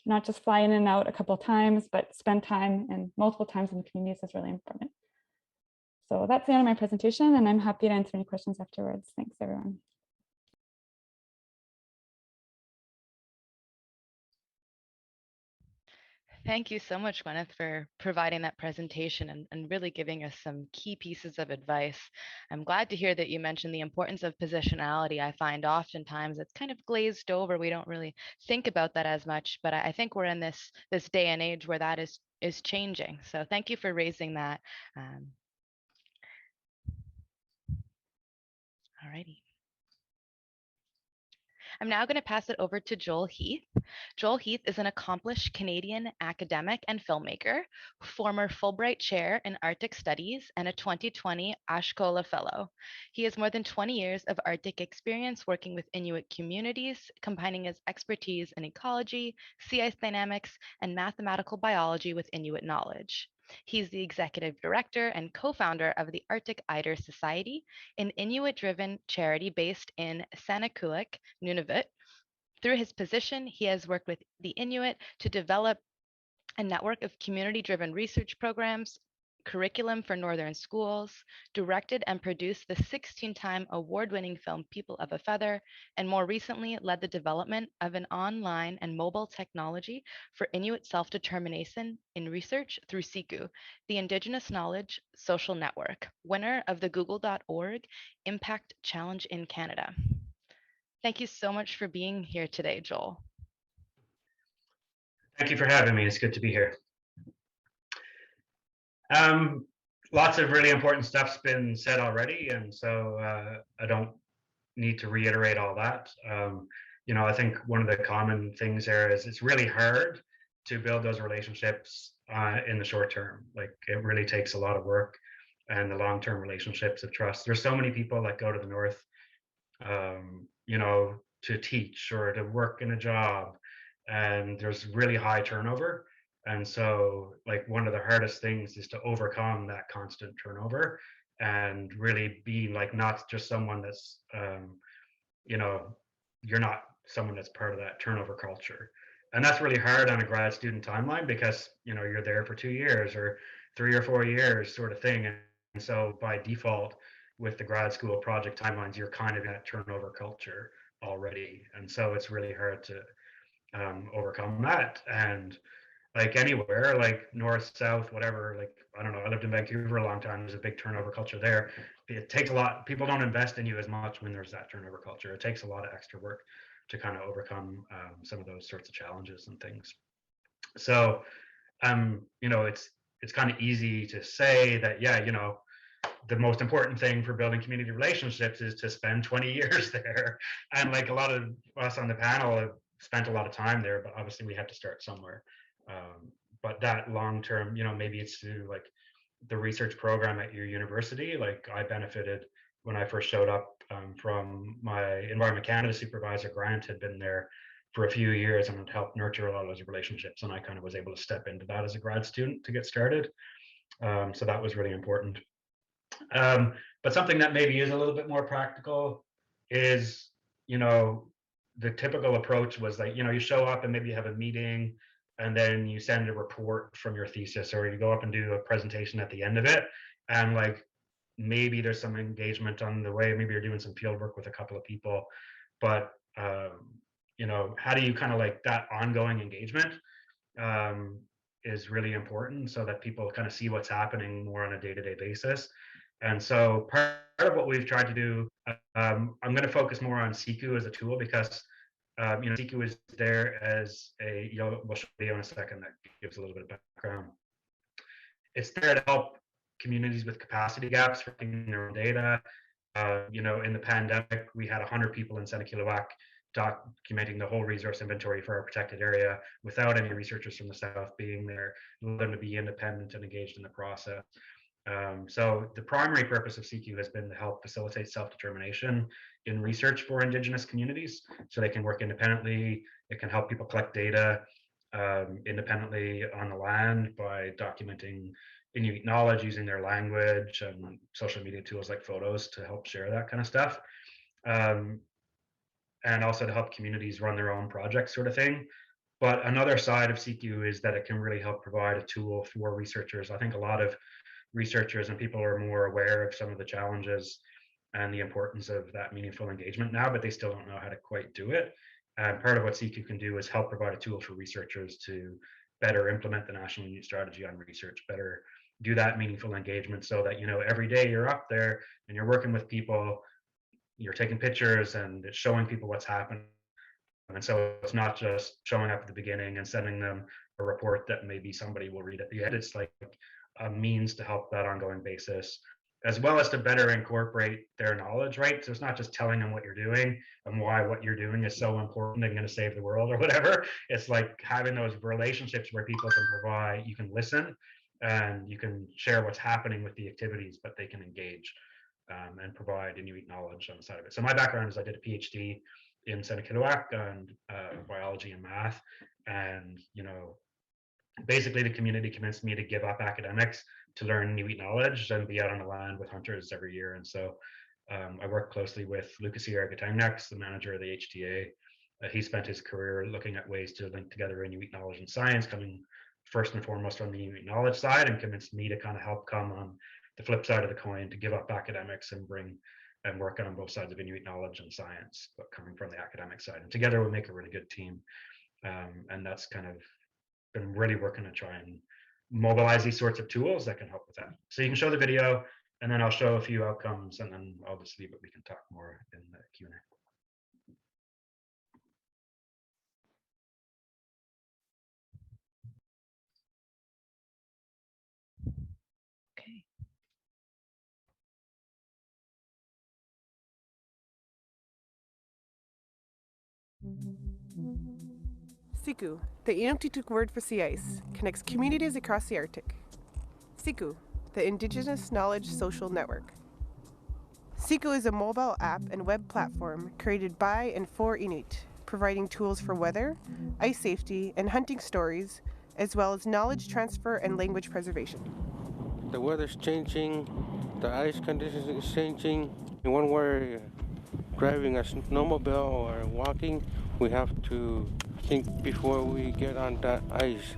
not just fly in and out a couple of times, but spend time and multiple times in the communities is really important. So that's the end of my presentation, and I'm happy to answer any questions afterwards. Thanks, everyone. Thank you so much, Gwyneth, for providing that presentation and really giving us some key pieces of advice. I'm glad to hear that you mentioned the importance of positionality. I find oftentimes it's kind of glazed over. We don't really think about that as much, but I think we're in this day and age where that is changing. So thank you for raising that. All righty. I'm now going to pass it over to Joel Heath. Joel Heath is an accomplished Canadian academic and filmmaker, former Fulbright Chair in Arctic Studies, and a 2020 Ashkola Fellow. He has more than 20 years of Arctic experience working with Inuit communities, combining his expertise in ecology, sea ice dynamics, and mathematical biology with Inuit knowledge. He's the executive director and co-founder of the Arctic Eider Society, an Inuit-driven charity based in Sanakulik, Nunavut. Through his position, he has worked with the Inuit to develop a network of community-driven research programs, curriculum for northern schools, directed and produced the 16-time award-winning film People of a Feather, and more recently led the development of an online and mobile technology for Inuit self-determination in research through Siku, the Indigenous Knowledge Social Network, winner of the Google.org Impact Challenge in Canada. Thank you so much for being here today, Joel. Thank you for having me. It's good to be here. Lots of really important stuff's been said already, and so I don't need to reiterate all that. You know, I think one of the common things there is it's really hard to build those relationships in the short term. Like, it really takes a lot of work, and the long-term relationships of trust. There's so many people that go to the north, you know, to teach or to work in a job, and there's really high turnover. And so, like, one of the hardest things is to overcome that constant turnover and really be like not just someone that's you know, you're not someone that's part of that turnover culture. And that's really hard on a grad student timeline, because, you know, you're there for 2 years or 3 or 4 years sort of thing. And so by default, with the grad school project timelines, you're kind of in that turnover culture already. And so it's really hard to overcome that. And like anywhere, like north, south, whatever, like, I don't know, I lived in Vancouver a long time. There's a big turnover culture there. It takes a lot. People don't invest in you as much when there's that turnover culture. It takes a lot of extra work to kind of overcome some of those sorts of challenges and things. So, you know, it's kind of easy to say that, yeah, you know, the most important thing for building community relationships is to spend 20 years there. And like a lot of us on the panel have spent a lot of time there, but obviously we have to start somewhere. But that long term, you know, maybe it's through like the research program at your university. Like, I benefited when I first showed up from my Environment Canada supervisor. Grant had been there for a few years and had helped nurture a lot of those relationships, and I kind of was able to step into that as a grad student to get started. So that was really important. But something that maybe is a little bit more practical is, you know, the typical approach was like, you know, you show up and maybe you have a meeting, and then you send a report from your thesis, or you go up and do a presentation at the end of it. And like, maybe there's some engagement on the way, maybe you're doing some field work with a couple of people, but you know, how do you kind of like that ongoing engagement is really important, so that people kind of see what's happening more on a day-to-day basis. And so part of what we've tried to do, I'm going to focus more on Siku as a tool, because you know, Siku is there as a, you know, we'll show you in a second that gives a little bit of background. It's there to help communities with capacity gaps for taking their own data. You know, in the pandemic, we had 100 people in Senekiluak documenting the whole resource inventory for our protected area without any researchers from the South being there, them to be independent and engaged in the process. So the primary purpose of Siku has been to help facilitate self-determination in research for Indigenous communities, so they can work independently. It can help people collect data independently on the land by documenting Inuit knowledge using their language and social media tools like photos to help share that kind of stuff. And also to help communities run their own projects, sort of thing. But another side of Siku is that it can really help provide a tool for researchers. I think a lot of researchers and people are more aware of some of the challenges and the importance of that meaningful engagement now, but they still don't know how to quite do it. And part of what Siku can do is help provide a tool for researchers to better implement the National Inuit Strategy on research, better do that meaningful engagement, so that, you know, every day you're up there and you're working with people, you're taking pictures and it's showing people what's happening. And so it's not just showing up at the beginning and sending them a report that maybe somebody will read at the end. It's like a means to help that ongoing basis, as well as to better incorporate their knowledge, right? So it's not just telling them what you're doing and why what you're doing is so important and going to save the world or whatever. It's like having those relationships where people can provide, you can listen and you can share what's happening with the activities, but they can engage and provide Inuit knowledge on the side of it. So my background is I did a PhD in Senekiluak and biology and math, and, you know, basically the community convinced me to give up academics to learn Inuit knowledge and be out on the land with hunters every year. And so I worked closely with Lucas the manager of the HTA. He spent his career looking at ways to link together Inuit knowledge and science, coming first and foremost from the Inuit knowledge side, and convinced me to kind of help come on the flip side of the coin, to give up academics and bring and work on both sides of Inuit knowledge and science, but coming from the academic side. And together we make a really good team. And that's kind of been really working to try and mobilize these sorts of tools that can help with that. So you can show the video, and then I'll show a few outcomes, and then I'll just leave it. We can talk more in the Q&A. Okay. Siku, the Inuktitut word for sea ice, connects communities across the Arctic. Siku, the Indigenous Knowledge Social Network. Siku is a mobile app and web platform created by and for Inuit, providing tools for weather, ice safety, and hunting stories, as well as knowledge transfer and language preservation. The weather's changing, the ice conditions is changing. When we're driving a snowmobile or walking, we have to think before we get on that ice.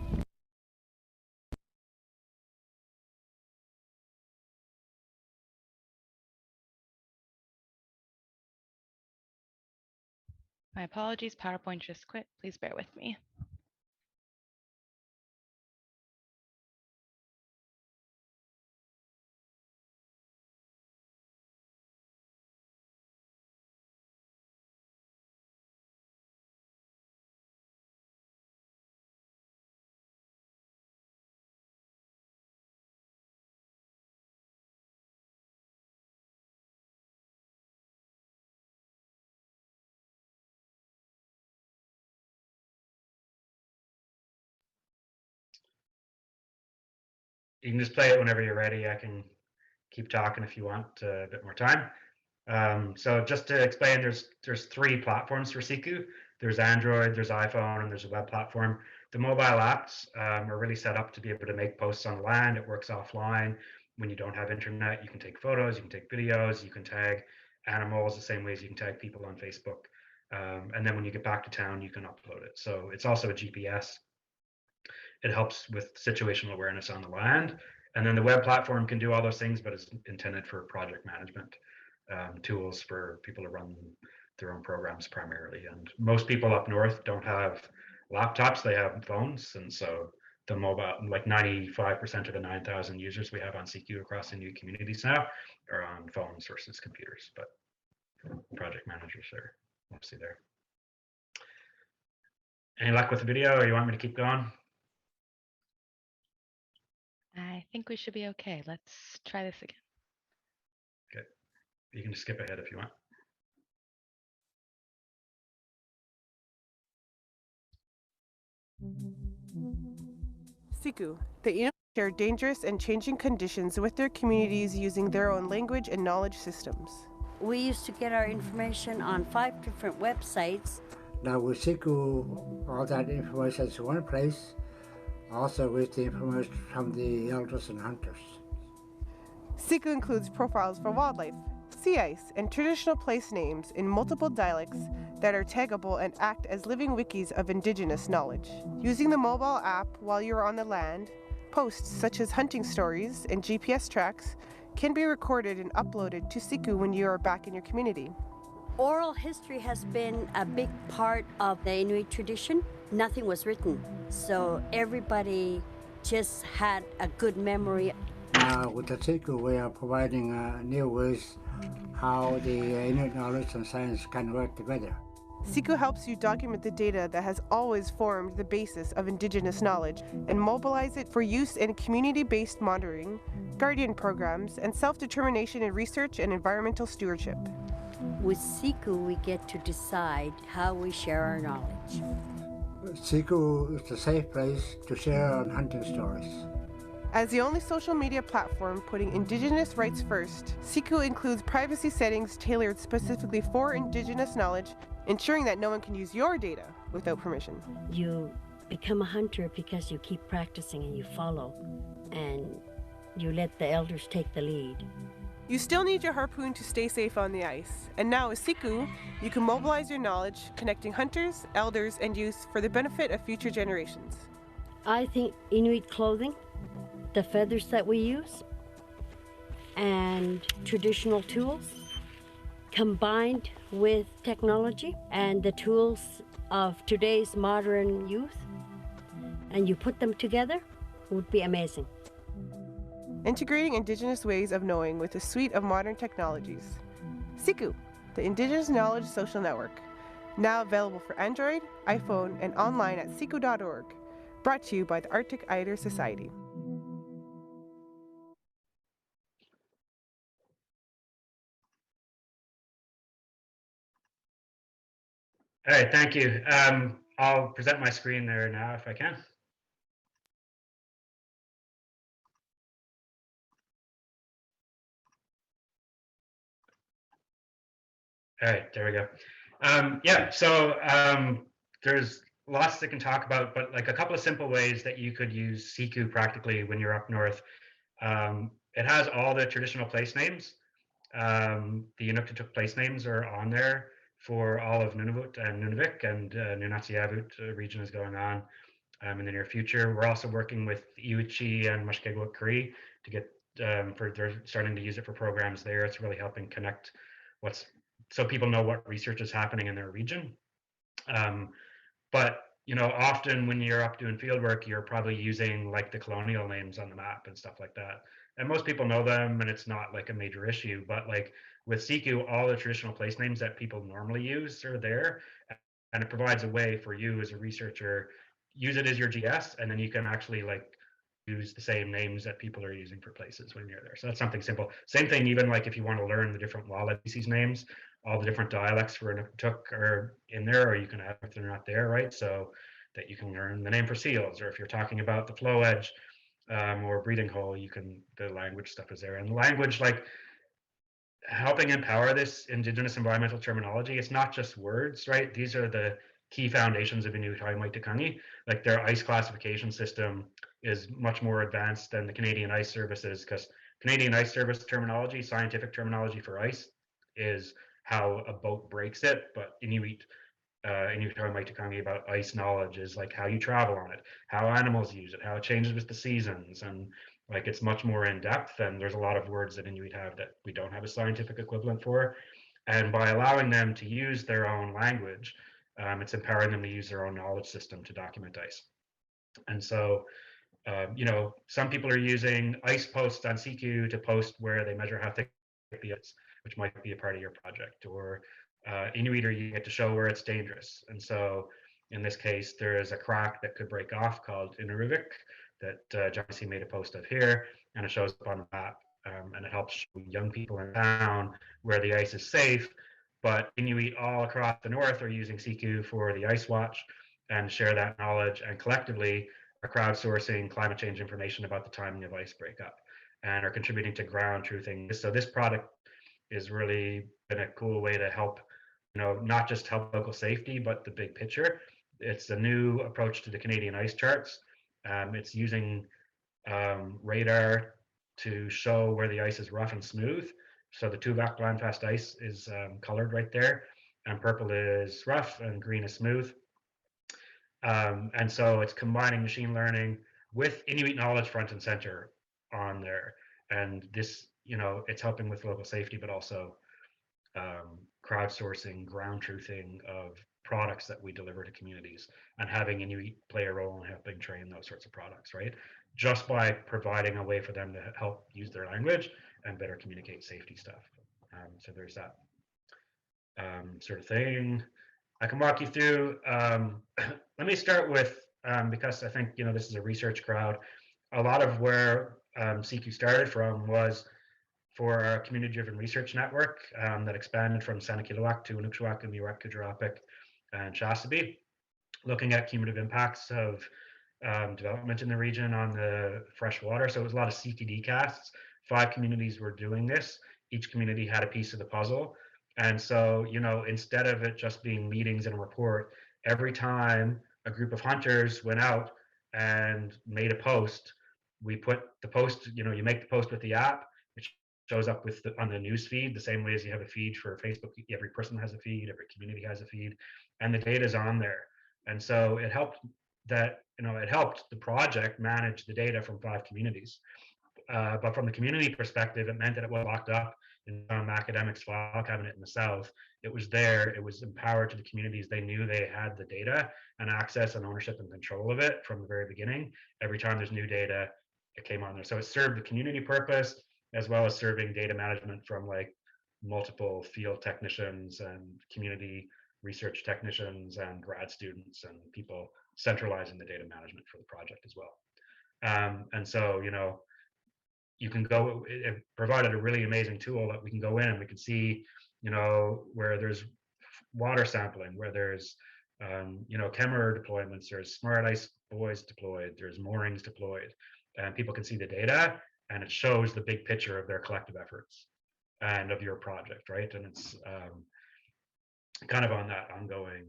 My apologies, PowerPoint just quit. Please bear with me. You can just play it whenever you're ready. I can keep talking if you want a bit more time. So just to explain, there's 3 platforms for Siku. There's Android, there's iPhone, and there's a web platform. The mobile apps are really set up to be able to make posts on land. It works offline. When you don't have internet, you can take photos, you can take videos, you can tag animals the same way as you can tag people on Facebook. And then when you get back to town, you can upload it. So it's also a GPS. It helps with situational awareness on the land. And then the web platform can do all those things, but it's intended for project management tools for people to run their own programs primarily. And most people up north don't have laptops, they have phones. And so the mobile, like 95% of the 9,000 users we have on Siku across the new communities now are on phones versus computers, but project managers are mostly there. Any luck with the video, or you want me to keep going? I think we should be okay. Let's try this again. Okay, you can just skip ahead if you want. Siku, the Inuit share dangerous and changing conditions with their communities using their own language and knowledge systems. We used to get our information on 5 different websites. Now with Siku, all that information is in one place, also with the information from the elders and hunters. Siku includes profiles for wildlife, sea ice, and traditional place names in multiple dialects that are taggable and act as living wikis of Indigenous knowledge. Using the mobile app while you're on the land, posts such as hunting stories and GPS tracks can be recorded and uploaded to Siku when you are back in your community. Oral history has been a big part of the Inuit tradition. Nothing was written, so everybody just had a good memory. With the Siku, we are providing new ways how the Inuit knowledge and science can work together. Siku helps you document the data that has always formed the basis of Indigenous knowledge and mobilize it for use in community-based monitoring, guardian programs, and self-determination in research and environmental stewardship. With Siku, we get to decide how we share our knowledge. Siku is a safe place to share on hunting stories. As the only social media platform putting Indigenous rights first, Siku includes privacy settings tailored specifically for Indigenous knowledge, ensuring that no one can use your data without permission. You become a hunter because you keep practicing and you follow, and you let the elders take the lead. You still need your harpoon to stay safe on the ice, and now with Siku, you can mobilize your knowledge, connecting hunters, elders, and youth for the benefit of future generations. I think Inuit clothing, the feathers that we use, and traditional tools, combined with technology and the tools of today's modern youth, and you put them together, would be amazing. Integrating Indigenous ways of knowing with a suite of modern technologies. Siku, the Indigenous Knowledge Social Network, now available for Android, iPhone, and online at siku.org, brought to you by the Arctic Eider Society. All right, thank you. I'll present my screen there now if I can. All right, there we go. Yeah, so there's lots that can talk about, but like a couple of simple ways that you could use Siku practically when you're up north. It has all the traditional place names. The Inuktitut place names are on there for all of Nunavut and Nunavik, and Nunatsiavut region is going on in the near future. We're also working with Iwichi and Mushkegowuk Cree to get they're starting to use it for programs there. It's really helping connect so people know what research is happening in their region. But you know, often when you're up doing field work, you're probably using like the colonial names on the map and stuff like that. And most people know them and it's not like a major issue, but like with Siku, all the traditional place names that people normally use are there. And it provides a way for you as a researcher, use it as your GS, and then you can actually like use the same names that people are using for places when you're there. So that's something simple. Same thing, even like if you want to learn the different wildlife species names, all the different dialects for Inuktitut are in there, or you can add if they're not there, right? So that you can learn the name for seals, or if you're talking about the flow edge or breeding hole, the language stuff is there. And language, like helping empower this Indigenous environmental terminology, it's not just words, right? These are the key foundations of Inuit Maitakanga. Like their ice classification system is much more advanced than the Canadian Ice Services, because Canadian Ice Service terminology, scientific terminology for ice, is how a boat breaks it, but Inuit Maitakanga about ice knowledge is like how you travel on it, how animals use it, how it changes with the seasons, and like it's much more in depth. And there's a lot of words that Inuit have that we don't have a scientific equivalent for. And by allowing them to use their own language, it's empowering them to use their own knowledge system to document ice. And so, you know, some people are using ice posts on Siku to post where they measure how thick the ice is, which might be a part of your project, or Inuit are using it to show where it's dangerous. And so in this case, there is a crack that could break off called Inuruvik that John C. made a post of here, and it shows up on the map, and it helps show young people in town where the ice is safe. But Inuit all across the north are using Siku for the ice watch and share that knowledge, and collectively are crowdsourcing climate change information about the timing of ice breakup and are contributing to ground truthing. So this product is really been a cool way to help, not just help local safety, but the big picture. It's a new approach to the Canadian ice charts. It's using radar to show where the ice is rough and smooth. So the Tuvok Landfast ice is colored right there, and purple is rough and green is smooth. And so it's combining machine learning with Inuit knowledge front and center on there. And this, it's helping with local safety, but also crowdsourcing, ground truthing of products that we deliver to communities, and having Inuit play a role in helping train those sorts of products, right? Just by providing a way for them to help use their language and better communicate safety stuff. So there's that sort of thing. I can walk you through. Let me start with, because I think, this is a research crowd, a lot of where Siku started from was for our community-driven research network that expanded from Sanikiluaq to Inukjuaq, Miwak, Kujarapik, and Shashabi, looking at cumulative impacts of development in the region on the fresh water. So it was a lot of CTD casts. 5 communities were doing this. Each community had a piece of the puzzle. And so, instead of it just being meetings and a report, every time a group of hunters went out and made a post, we put the post, you make the post with the app, it shows up on the news feed, the same way as you have a feed for Facebook. Every person has a feed, every community has a feed, and the data is on there. And so it helped it helped the project manage the data from 5 communities. But from the community perspective, it meant that it was locked up in some academics' file cabinet in the South. It was there. It was empowered to the communities. They knew they had the data and access and ownership and control of it from the very beginning. Every time there's new data, it came on there. So it served the community purpose as well as serving data management from multiple field technicians and community research technicians and grad students and people centralizing the data management for the project as well. And so, you can go, it provided a really amazing tool that we can go in and we can see, where there's water sampling, where there's, camera deployments, there's smart ice buoys deployed, there's moorings deployed, and people can see the data, and it shows the big picture of their collective efforts and of your project, right? And it's kind of on that ongoing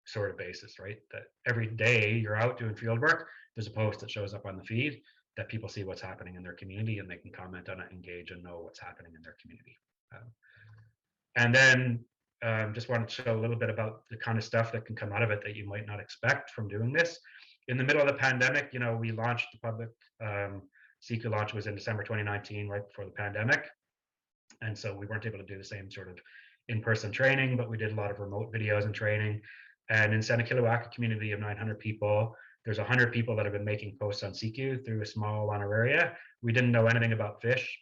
sort of basis, right? That every day you're out doing field work, there's a post that shows up on the feed that people see what's happening in their community, and they can comment on it, engage, and know what's happening in their community. And then just wanted to show a little bit about the kind of stuff that can come out of it that you might not expect from doing this. In the middle of the pandemic, we launched the public, Siku launch was in December 2019, right before the pandemic. And so we weren't able to do the same sort of in-person training, but we did a lot of remote videos and training. And in Sanikiluaq, a community of 900 people, there's 100 people that have been making posts on Siku through a small honor area. We didn't know anything about fish,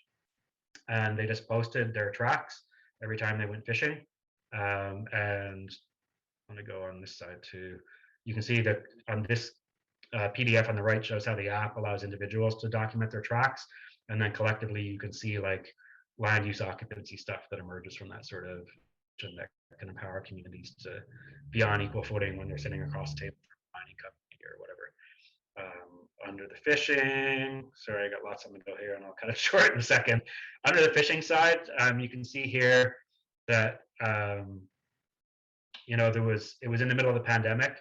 and they just posted their tracks every time they went fishing. And I'm gonna go on this side too. You can see that on this PDF on the right shows how the app allows individuals to document their tracks, and then collectively you can see land use occupancy stuff that emerges from that sort of that can empower communities to be on equal footing when they're sitting across the table from a mining company or whatever. Under the fishing, sorry, I got lots of them to go here and I'll cut it short in a second. Under the fishing side, you can see here that it was in the middle of the pandemic.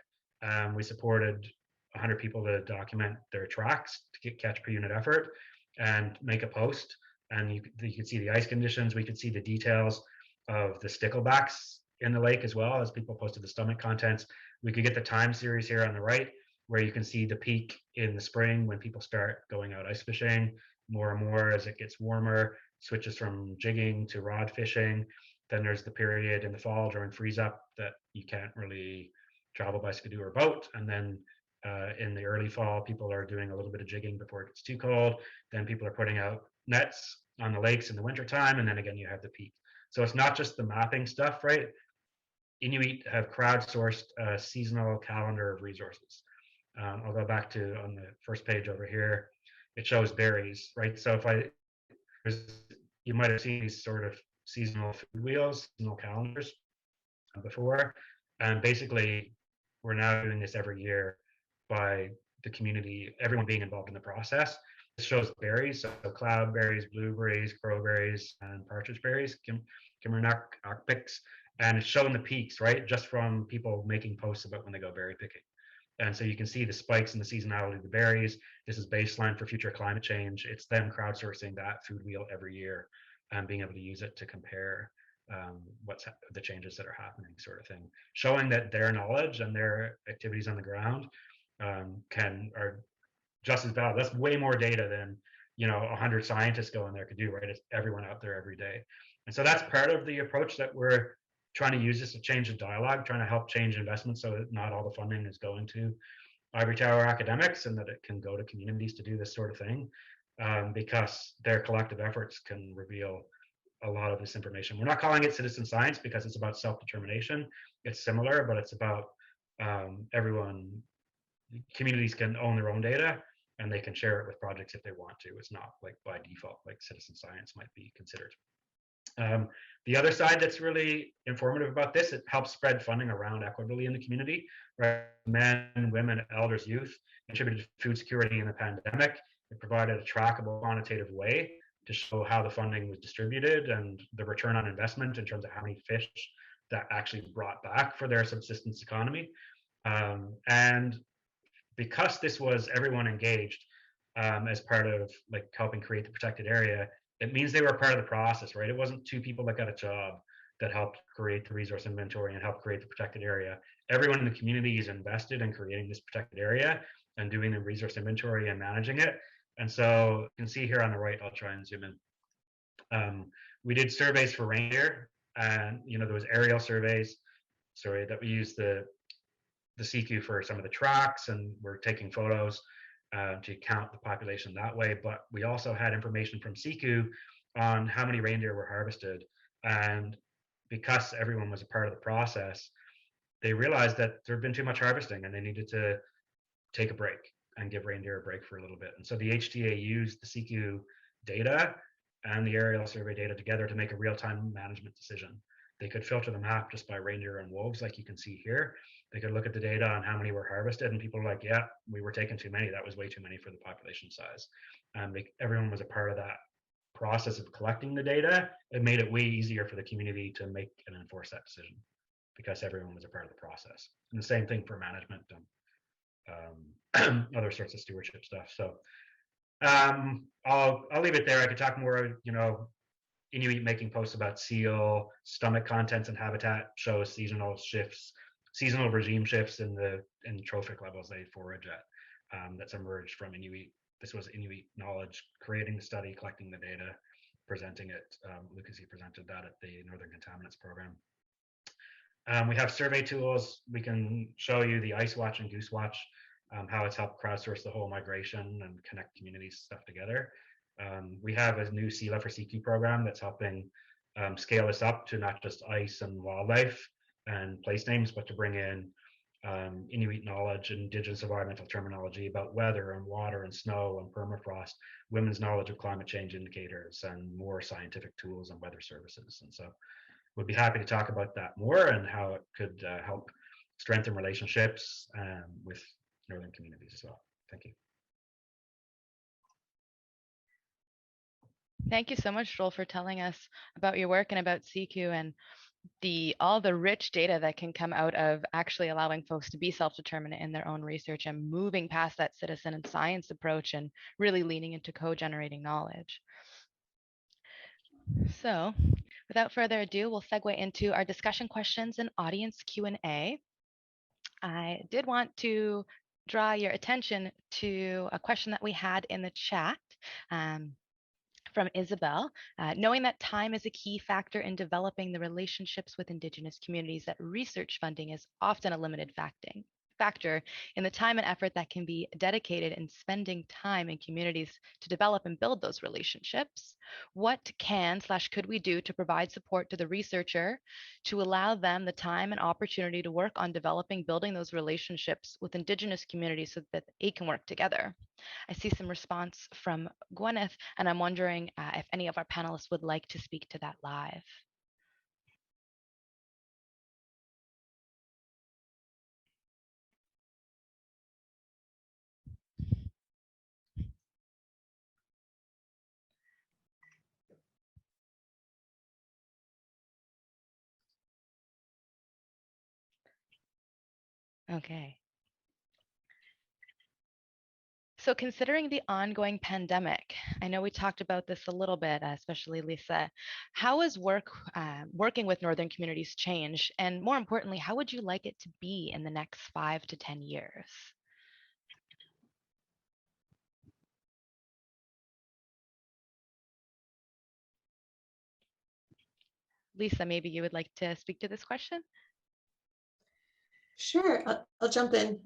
We supported 100 people to document their tracks to get catch per unit effort and make a post. And you could see the ice conditions. We could see the details of the sticklebacks in the lake as well as people posted the stomach contents. We could get the time series here on the right, where you can see the peak in the spring when people start going out ice fishing more and more as it gets warmer, switches from jigging to rod fishing. Then there's the period in the fall during freeze up that you can't really travel by skidoo or boat. And then in the early fall, people are doing a little bit of jigging before it gets too cold. Then people are putting out nets on the lakes in the wintertime. And then again, you have the peak. So it's not just the mapping stuff, right? Inuit have crowdsourced a seasonal calendar of resources. I'll go back to on the first page over here. It shows berries, right? So you might have seen these sort of seasonal food wheels, seasonal calendars before. And basically, we're now doing this every year by the community, everyone being involved in the process. This shows berries, so cloudberries, blueberries, crowberries, and partridge berries, Kimmernock picks. And it's showing the peaks, right? Just from people making posts about when they go berry picking. And so you can see the spikes in the seasonality of the berries. This is baseline for future climate change. It's them crowdsourcing that food wheel every year and being able to use it to compare what's the changes that are happening, sort of thing, showing that their knowledge and their activities on the ground are just as valid. That's way more data than 100 scientists going there could do, right? It's everyone out there every day. And so that's part of the approach that we're trying to use this to change the dialogue, trying to help change investments so that not all the funding is going to ivory tower academics and that it can go to communities to do this sort of thing, because their collective efforts can reveal a lot of this information. We're not calling it citizen science because it's about self-determination. It's similar, but it's about communities can own their own data and they can share it with projects if they want to. It's not like by default like citizen science might be considered. The other side that's really informative about this, it helps spread funding around equitably in the community, right? Men, women, elders, youth contributed to food security in the pandemic. It provided a trackable, quantitative way to show how the funding was distributed and the return on investment in terms of how many fish that actually brought back for their subsistence economy. And because this was everyone engaged as part of like helping create the protected area, it means they were part of the process, right? It wasn't two people that got a job that helped create the resource inventory and help create the protected area. Everyone in the community is invested in creating this protected area and doing the resource inventory and managing it. And so you can see here on the right, I'll try and zoom in. We did surveys for reindeer, and there was aerial surveys, that we used the Siku for some of the tracks, and we're taking photos to count the population that way. But we also had information from Siku on how many reindeer were harvested. And because everyone was a part of the process, they realized that there had been too much harvesting and they needed to take a break and give reindeer a break for a little bit. And so the HTA used the Siku data and the aerial survey data together to make a real-time management decision. They could filter the map just by reindeer and wolves, like you can see here. They could look at the data on how many were harvested, and people were like, yeah, we were taking too many. That was way too many for the population size. Everyone was a part of that process of collecting the data. It made it way easier for the community to make and enforce that decision because everyone was a part of the process. And the same thing for management and other sorts of stewardship stuff. So I'll leave it there. I could talk more, Inuit making posts about seal stomach contents and habitat shows seasonal regime shifts in trophic levels they forage at. That's emerged from Inuit. This was Inuit knowledge, creating the study, collecting the data, presenting it. Lucas presented that at the Northern Contaminants Program. We have survey tools. We can show you the Ice Watch and Goose Watch, how it's helped crowdsource the whole migration and connect communities stuff together. We have a new SELA for Siku program that's helping scale this up to not just ice and wildlife and place names, but to bring in Inuit knowledge, indigenous environmental terminology about weather and water and snow and permafrost, women's knowledge of climate change indicators, and more scientific tools and weather services. And so we'd be happy to talk about that more and how it could help strengthen relationships with northern communities as well. Thank you. Thank you so much, Joel, for telling us about your work and about Siku and all the rich data that can come out of actually allowing folks to be self-determinant in their own research and moving past that citizen and science approach and really leaning into co-generating knowledge. So without further ado, we'll segue into our discussion questions and audience Q&A. I did want to draw your attention to a question that we had in the chat from Isabel. Knowing that time is a key factor in developing the relationships with Indigenous communities, that research funding is often a limited factor in the time and effort that can be dedicated in spending time in communities to develop and build those relationships. What can/could we do to provide support to the researcher to allow them the time and opportunity to work on developing, building those relationships with Indigenous communities so that they can work together? I see some response from Gwyneth, and I'm wondering if any of our panelists would like to speak to that live. Okay. So considering the ongoing pandemic, I know we talked about this a little bit, especially Lisa. How has working with Northern communities changed? And more importantly, how would you like it to be in the next 5 to 10 years? Lisa, maybe you would like to speak to this question? Sure, I'll jump in.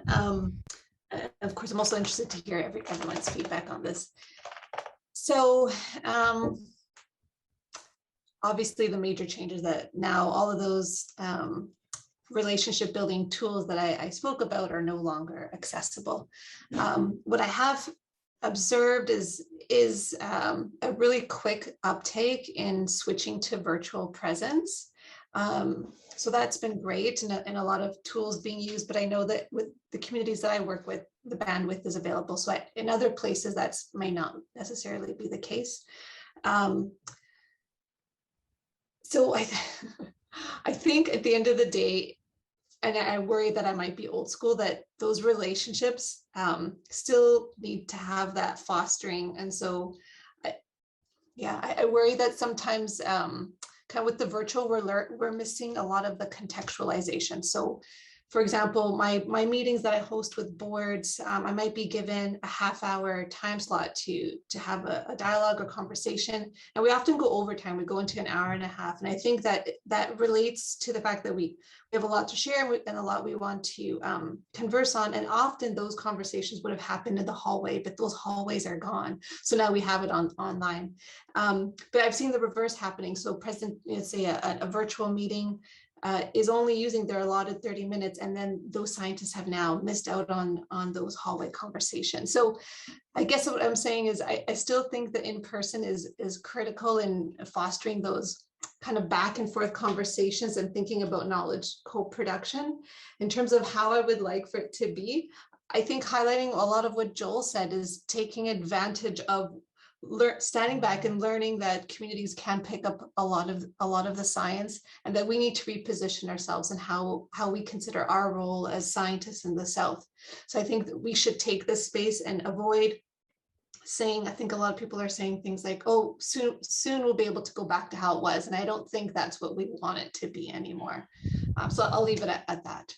Of course, I'm also interested to hear everyone's feedback on this. So obviously the major changes that now all of those relationship building tools that I spoke about are no longer accessible. What I have observed is a really quick uptake in switching to virtual presence. So that's been great, and a lot of tools being used, but I know that with the communities that I work with, the bandwidth is available. So in other places, that may not necessarily be the case. So I think at the end of the day, and I worry that I might be old school, that those relationships still need to have that fostering. And so, I worry that sometimes kind of with the virtual, we're missing a lot of the contextualization. So for example, my meetings that I host with boards, I might be given a half-hour time slot to have a dialogue or conversation. And we often go overtime, we go into an hour and a half. And I think that relates to the fact that we have a lot to share and a lot we want to converse on. And often those conversations would have happened in the hallway, but those hallways are gone. So now we have it online. But I've seen the reverse happening. So say a virtual meeting is only using their allotted 30 minutes, and then those scientists have now missed out on those hallway conversations. So I guess what I'm saying is I still think that in person is critical in fostering those kind of back and forth conversations and thinking about knowledge co-production. In terms of how I would like for it to be, I think highlighting a lot of what Joel said is taking advantage of standing back and learning that communities can pick up a lot of the science, and that we need to reposition ourselves and how we consider our role as scientists in the South. So I think that we should take this space and avoid saying, I think a lot of people are saying things like, oh, soon we'll be able to go back to how it was. And I don't think that's what we want it to be anymore. So I'll leave it at that.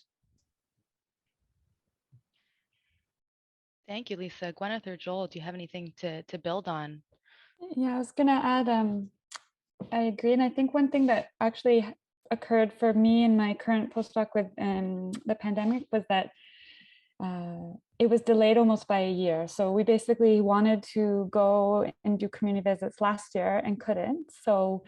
Thank you, Lisa. Gwyneth or Joel, do you have anything to build on? Yeah, I was going to add, I agree. And I think one thing that actually occurred for me in my current postdoc with the pandemic was that it was delayed almost by a year. So we basically wanted to go and do community visits last year and couldn't. So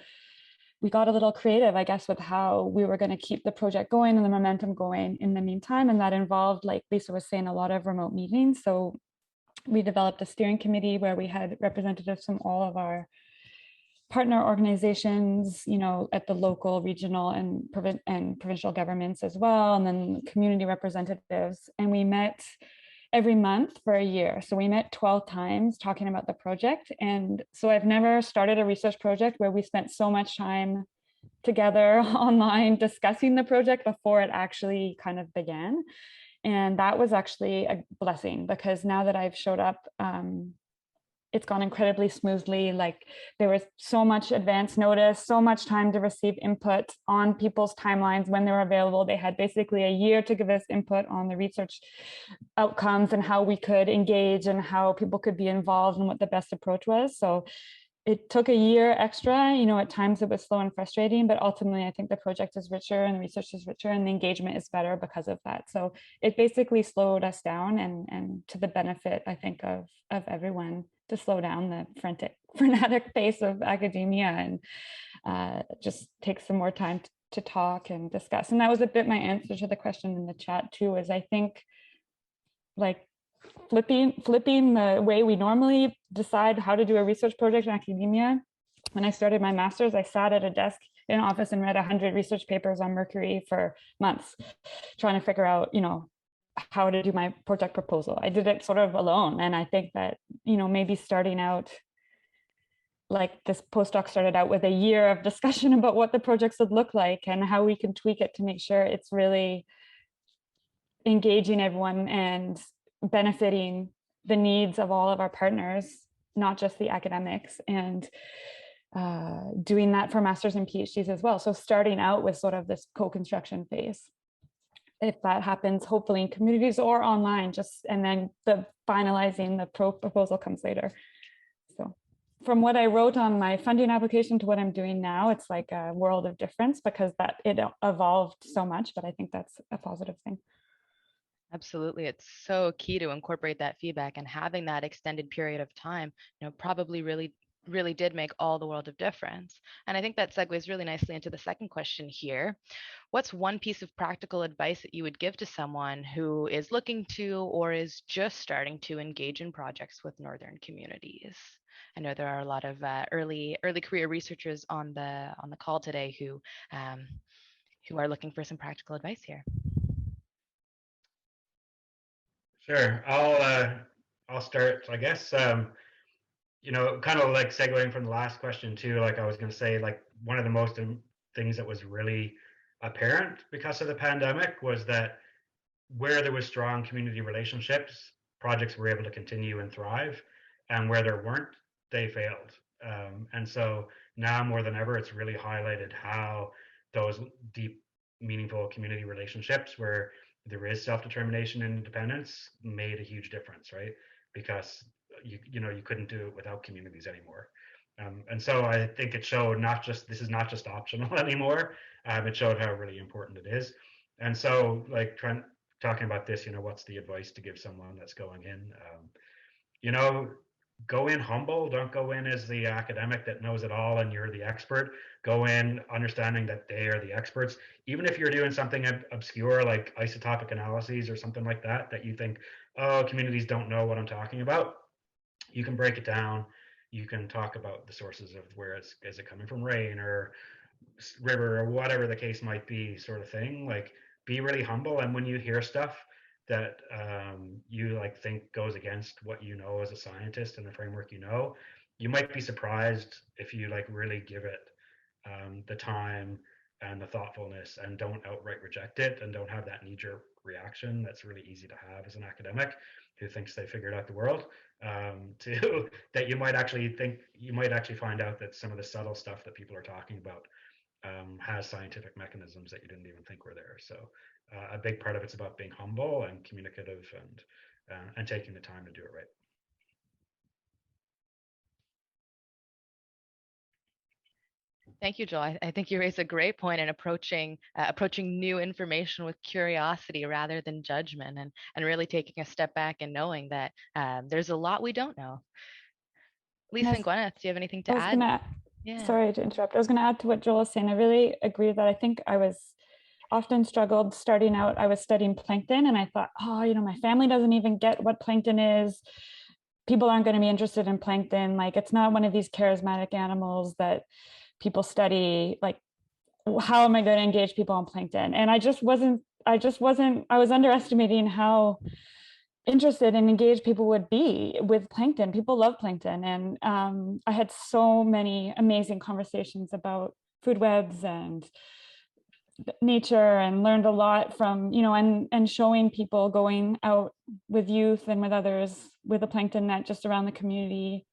we got a little creative, I guess, with how we were going to keep the project going and the momentum going in the meantime. And that involved, like Lisa was saying, a lot of remote meetings. So we developed a steering committee where we had representatives from all of our partner organizations, at the local, regional, and provincial governments as well, and then community representatives. And we met every month for a year. So we met 12 times talking about the project. And so I've never started a research project where we spent so much time together online discussing the project before it actually kind of began. And that was actually a blessing, because now that I've showed up, it's gone incredibly smoothly. Like, there was so much advance notice, so much time to receive input on people's timelines when they were available. They had basically a year to give us input on the research outcomes and how we could engage and how people could be involved and what the best approach was. So it took a year extra, you know, at times it was slow and frustrating, but ultimately I think the project is richer and the research is richer and the engagement is better because of that. So it basically slowed us down, and to the benefit, I think, of everyone, to slow down the frenetic pace of academia and just take some more time to talk and discuss. And that was a bit my answer to the question in the chat too, is I think like flipping the way we normally decide how to do a research project in academia. When I started my master's, I sat at a desk in an office and read 100 research papers on mercury for months, trying to figure out, you know, how to do my project proposal. I did it sort of alone. And I think that, you know, maybe starting out, like this postdoc started out with a year of discussion about what the projects would look like and how we can tweak it to make sure it's really engaging everyone and benefiting the needs of all of our partners, not just the academics, and doing that for masters and PhDs as well. So starting out with sort of this co-construction phase, if that happens, hopefully in communities or online, and then the finalizing the proposal comes later. So from what I wrote on my funding application to what I'm doing now, it's like a world of difference because it evolved so much, but I think that's a positive thing. Absolutely. It's so key to incorporate that feedback, and having that extended period of time, you know, probably really did make all the world of difference. And I think that segues really nicely into the second question here. What's one piece of practical advice that you would give to someone who is looking to or is just starting to engage in projects with Northern communities? I know there are a lot of early career researchers on the call today who are looking for some practical advice here. Sure, I'll start, I guess. You know, kind of like segueing from the last question too, like I was going to say, like one of the most things that was really apparent because of the pandemic was that where there was strong community relationships, projects were able to continue and thrive, and where there weren't, they failed. And so now more than ever, it's really highlighted how those deep, meaningful community relationships where there is self-determination and independence made a huge difference, right? Because you know, you couldn't do it without communities anymore. And so I think it showed this is not just optional anymore. It showed how really important it is. And so like talking about this, you know, what's the advice to give someone that's going in? You know, go in humble. Don't go in as the academic that knows it all and you're the expert. Go in understanding that they are the experts. Even if you're doing something obscure like isotopic analyses or something like that, that you think, oh, communities don't know what I'm talking about, you can break it down. You can talk about the sources of where is it coming from, rain or river or whatever the case might be, sort of thing. Like, be really humble. And when you hear stuff that you like think goes against what you know as a scientist and the framework, you might be surprised if you like really give it the time and the thoughtfulness and don't outright reject it and don't have that knee-jerk reaction that's really easy to have as an academic who thinks they figured out the world, to that you might actually find out that some of the subtle stuff that people are talking about has scientific mechanisms that you didn't even think were there. So a big part of it's about being humble and communicative and taking the time to do it right. Thank you, Joel. I think you raised a great point in approaching new information with curiosity rather than judgment, and really taking a step back and knowing that there's a lot we don't know. Lisa and Gwyneth, do you have anything to add? Sorry to interrupt. I was going to add to what Joel was saying. I really agree that I think I was often struggled starting out. I was studying plankton and I thought, oh, you know, my family doesn't even get what plankton is. People aren't going to be interested in plankton. Like, it's not one of these charismatic animals that people study. Like, how am I going to engage people on plankton? And I was underestimating how interested and engaged people would be with plankton. People love plankton. And I had so many amazing conversations about food webs and nature, and learned a lot from, you know, and showing people, going out with youth and with others with a plankton net just around the community,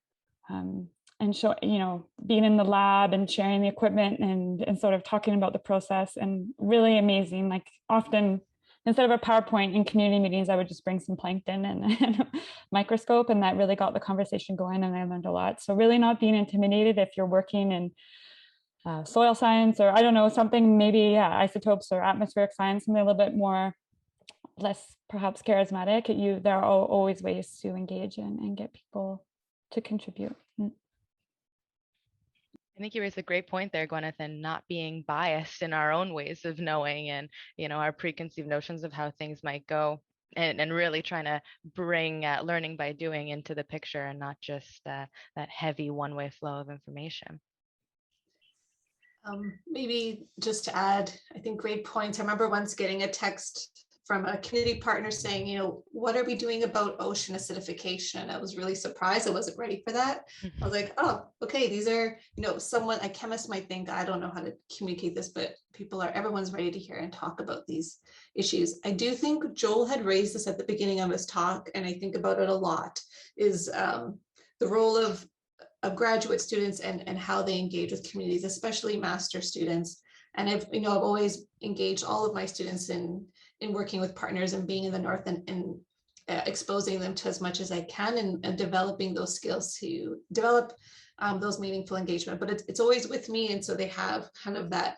and show, you know, being in the lab and sharing the equipment and sort of talking about the process, and really amazing. Like, often instead of a PowerPoint in community meetings, I would just bring some plankton and a microscope, and that really got the conversation going, and I learned a lot. So really not being intimidated if you're working in soil science, or I don't know, something maybe isotopes or atmospheric science, something a little bit more less perhaps charismatic. There are always ways to engage and get people to contribute. I think you raised a great point there, Gwyneth, and not being biased in our own ways of knowing and, our preconceived notions of how things might go, and really trying to bring learning by doing into the picture, and not just that heavy one-way flow of information. Maybe just to add, I think great points. I remember once getting a text from a community partner saying, what are we doing about ocean acidification? I was really surprised. I wasn't ready for that. I was like, oh, okay, these are, a chemist might think, I don't know how to communicate this, but everyone's ready to hear and talk about these issues. I do think Joel had raised this at the beginning of his talk, and I think about it a lot, is the role of graduate students and how they engage with communities, especially master students. And I've always engaged all of my students in working with partners and being in the North and exposing them to as much as I can, and developing those skills to develop those meaningful engagement. But it's always with me, and so they have kind of that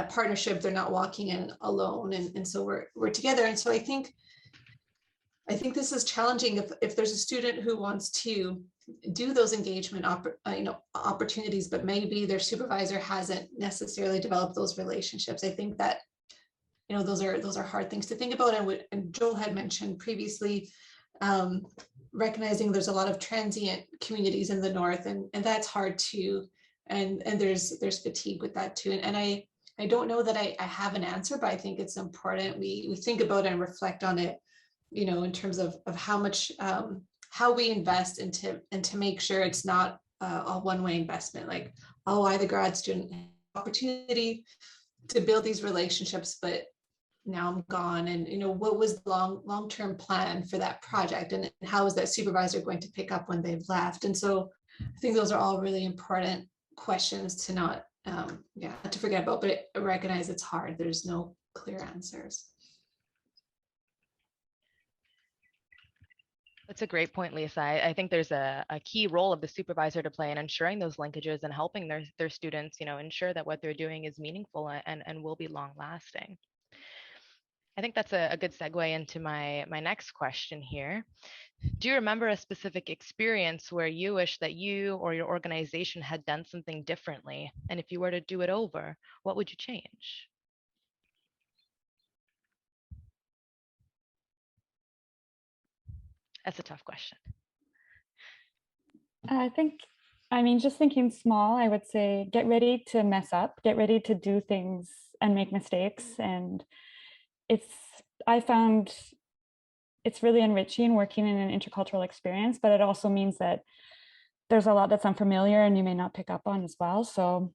partnership. They're not walking in alone, and so we're together. And so I think this is challenging if there's a student who wants to do those engagement opportunities, but maybe their supervisor hasn't necessarily developed those relationships. I think that those are hard things to think about. And Joel had mentioned previously, recognizing there's a lot of transient communities in the North, and that's hard too. And there's fatigue with that too. And I don't know that I have an answer, but I think it's important we think about it and reflect on it, in terms of how much how we invest and to make sure it's not a one-way investment. Like, oh, I, the grad student, opportunity to build these relationships, but now I'm gone. And what was the long-term plan for that project, and how is that supervisor going to pick up when they've left? And so I think those are all really important questions to not to forget about, but I recognize it's hard. There's no clear answers. That's a great point, Lisa. I think there's a key role of the supervisor to play in ensuring those linkages and helping their students, ensure that what they're doing is meaningful and will be long lasting. I think that's a good segue into my next question here. Do you remember a specific experience where you wish that you or your organization had done something differently? And if you were to do it over, what would you change? That's a tough question. Just thinking small, I would say get ready to mess up, get ready to do things and make mistakes. And I found it's really enriching working in an intercultural experience, but it also means that there's a lot that's unfamiliar and you may not pick up on as well. So,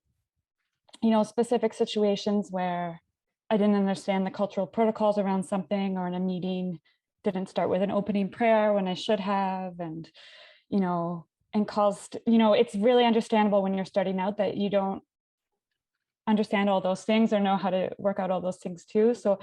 specific situations where I didn't understand the cultural protocols around something, or in a meeting didn't start with an opening prayer when I should have, and caused, it's really understandable when you're starting out that you don't understand all those things or know how to work out all those things too. So,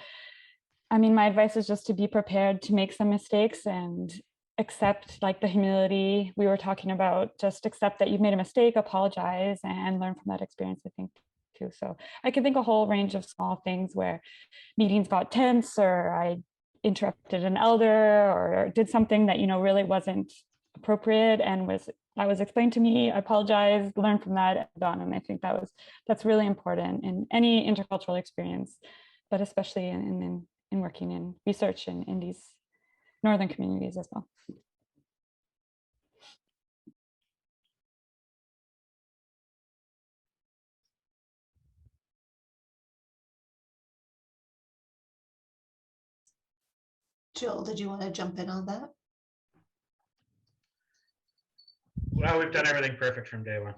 my advice is just to be prepared to make some mistakes and accept, like the humility we were talking about, just accept that you've made a mistake, apologize, and learn from that experience, I think, too. So I can think a whole range of small things where meetings got tense, or I interrupted an elder, or did something that, really wasn't appropriate and was explained to me. I apologize, learn from that, and gone. And I think that's really important in any intercultural experience, but especially in working in research and in these northern communities as well. Jill, did you want to jump in on that? Well, we've done everything perfect from day one.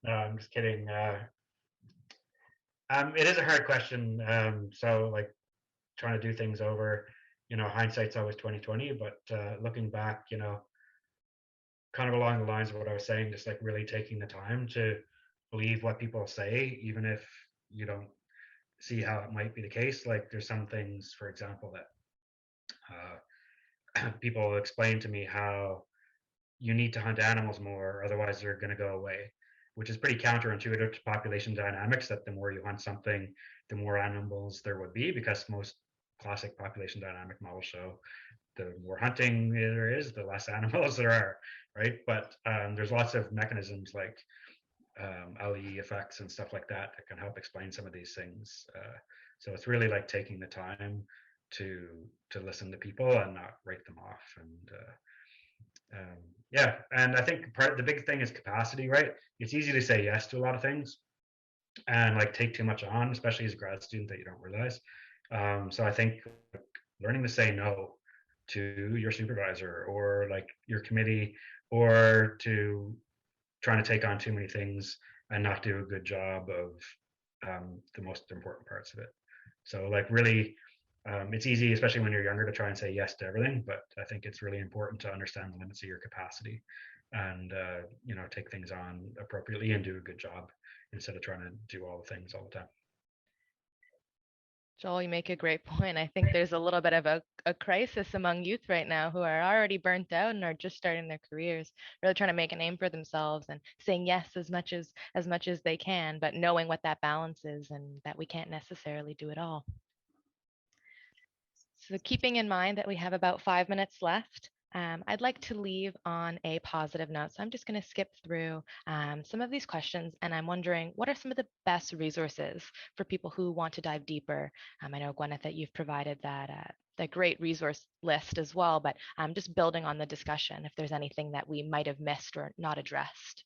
No, I'm just kidding. It is a hard question. So, like, trying to do things over, hindsight's always 20/20. But looking back, kind of along the lines of what I was saying, just like really taking the time to believe what people say, even if you don't see how it might be the case. Like there's some things, for example, that people explain to me how you need to hunt animals more, otherwise they're going to go away, which is pretty counterintuitive to population dynamics, that the more you hunt something, the more animals there would be, because most classic population dynamic models show the more hunting there is, the less animals there are, right? But there's lots of mechanisms like LE effects and stuff like that that can help explain some of these things. So it's really like taking the time to listen to people and not write them off. And yeah, and I think the big thing is capacity, right? It's easy to say yes to a lot of things and like take too much on, especially as a grad student, that you don't realize. So I think learning to say no to your supervisor or like your committee, or to trying to take on too many things and not do a good job of the most important parts of it. So like really, it's easy, especially when you're younger, to try and say yes to everything, but I think it's really important to understand the limits of your capacity and you know, take things on appropriately and do a good job instead of trying to do all the things all the time. Joel, you make a great point. I think there's a little bit of a crisis among youth right now who are already burnt out and are just starting their careers, really trying to make a name for themselves and saying yes as much as they can, but knowing what that balance is and that we can't necessarily do it all. So keeping in mind that we have about 5 minutes left, I'd like to leave on a positive note. So I'm just going to skip through some of these questions, and I'm wondering, what are some of the best resources for people who want to dive deeper? I know, Gwyneth, that you've provided that great resource list as well, but I'm just building on the discussion if there's anything that we might have missed or not addressed.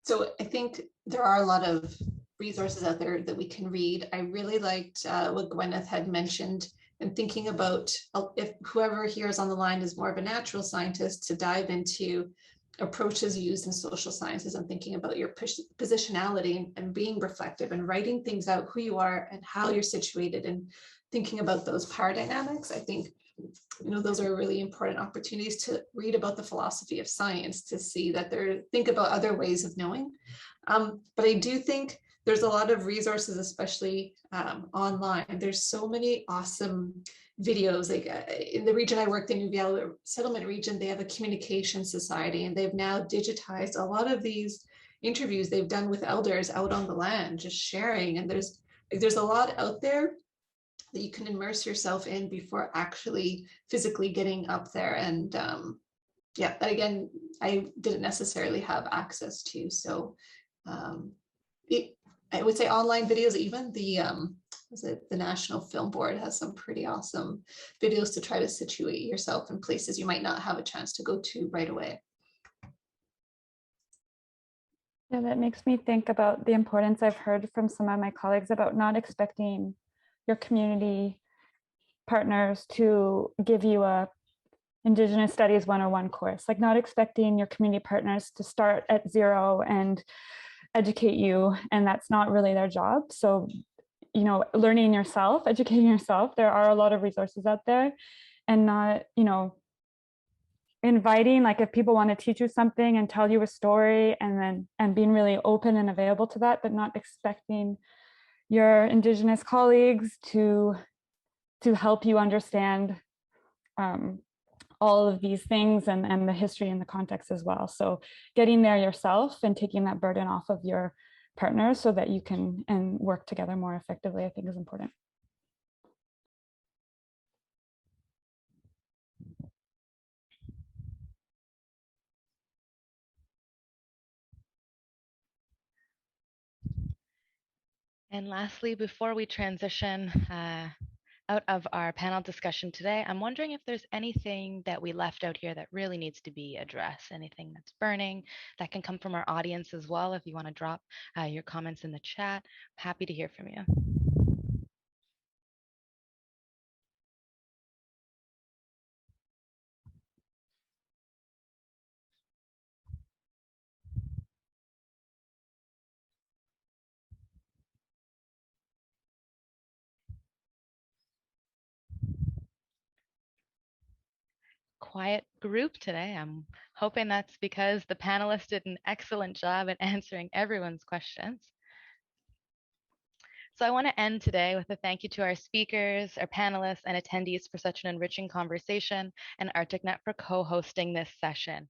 So I think there are a lot of resources out there that we can read. I really liked what Gwyneth had mentioned, and thinking about if whoever here is on the line is more of a natural scientist, to dive into approaches used in social sciences and thinking about your positionality and being reflective and writing things out, who you are and how you're situated, and thinking about those power dynamics. I think, you know, those are really important opportunities to read about the philosophy of science, to see that think about other ways of knowing. But I do think there's a lot of resources, especially online. There's so many awesome videos. Like in the region I worked in, Nubia Settlement region, they have a communication society, and they've now digitized a lot of these interviews they've done with elders out on the land, just sharing. And there's a lot out there that you can immerse yourself in before actually physically getting up there. And yeah, that again, I didn't necessarily have access to. So I would say online videos, even the National Film Board has some pretty awesome videos to try to situate yourself in places you might not have a chance to go to right away. Yeah, that makes me think about the importance I've heard from some of my colleagues about not expecting your community partners to give you a Indigenous Studies 101 course, like not expecting your community partners to start at zero and educate you, and that's not really their job. So, you know, learning yourself, educating yourself, there are a lot of resources out there, and not, you know, inviting, like if people want to teach you something and tell you a story, and being really open and available to that, but not expecting your Indigenous colleagues to help you understand all of these things and the history and the context as well. So getting there yourself and taking that burden off of your partners so that you can work together more effectively, I think is important. And lastly, before we transition out of our panel discussion today, I'm wondering if there's anything that we left out here that really needs to be addressed, anything that's burning that can come from our audience as well. If you want to drop your comments in the chat, happy to hear from you. quiet group today. I'm hoping that's because the panelists did an excellent job at answering everyone's questions. So I want to end today with a thank you to our speakers, our panelists, and attendees for such an enriching conversation, and ArcticNet for co-hosting this session.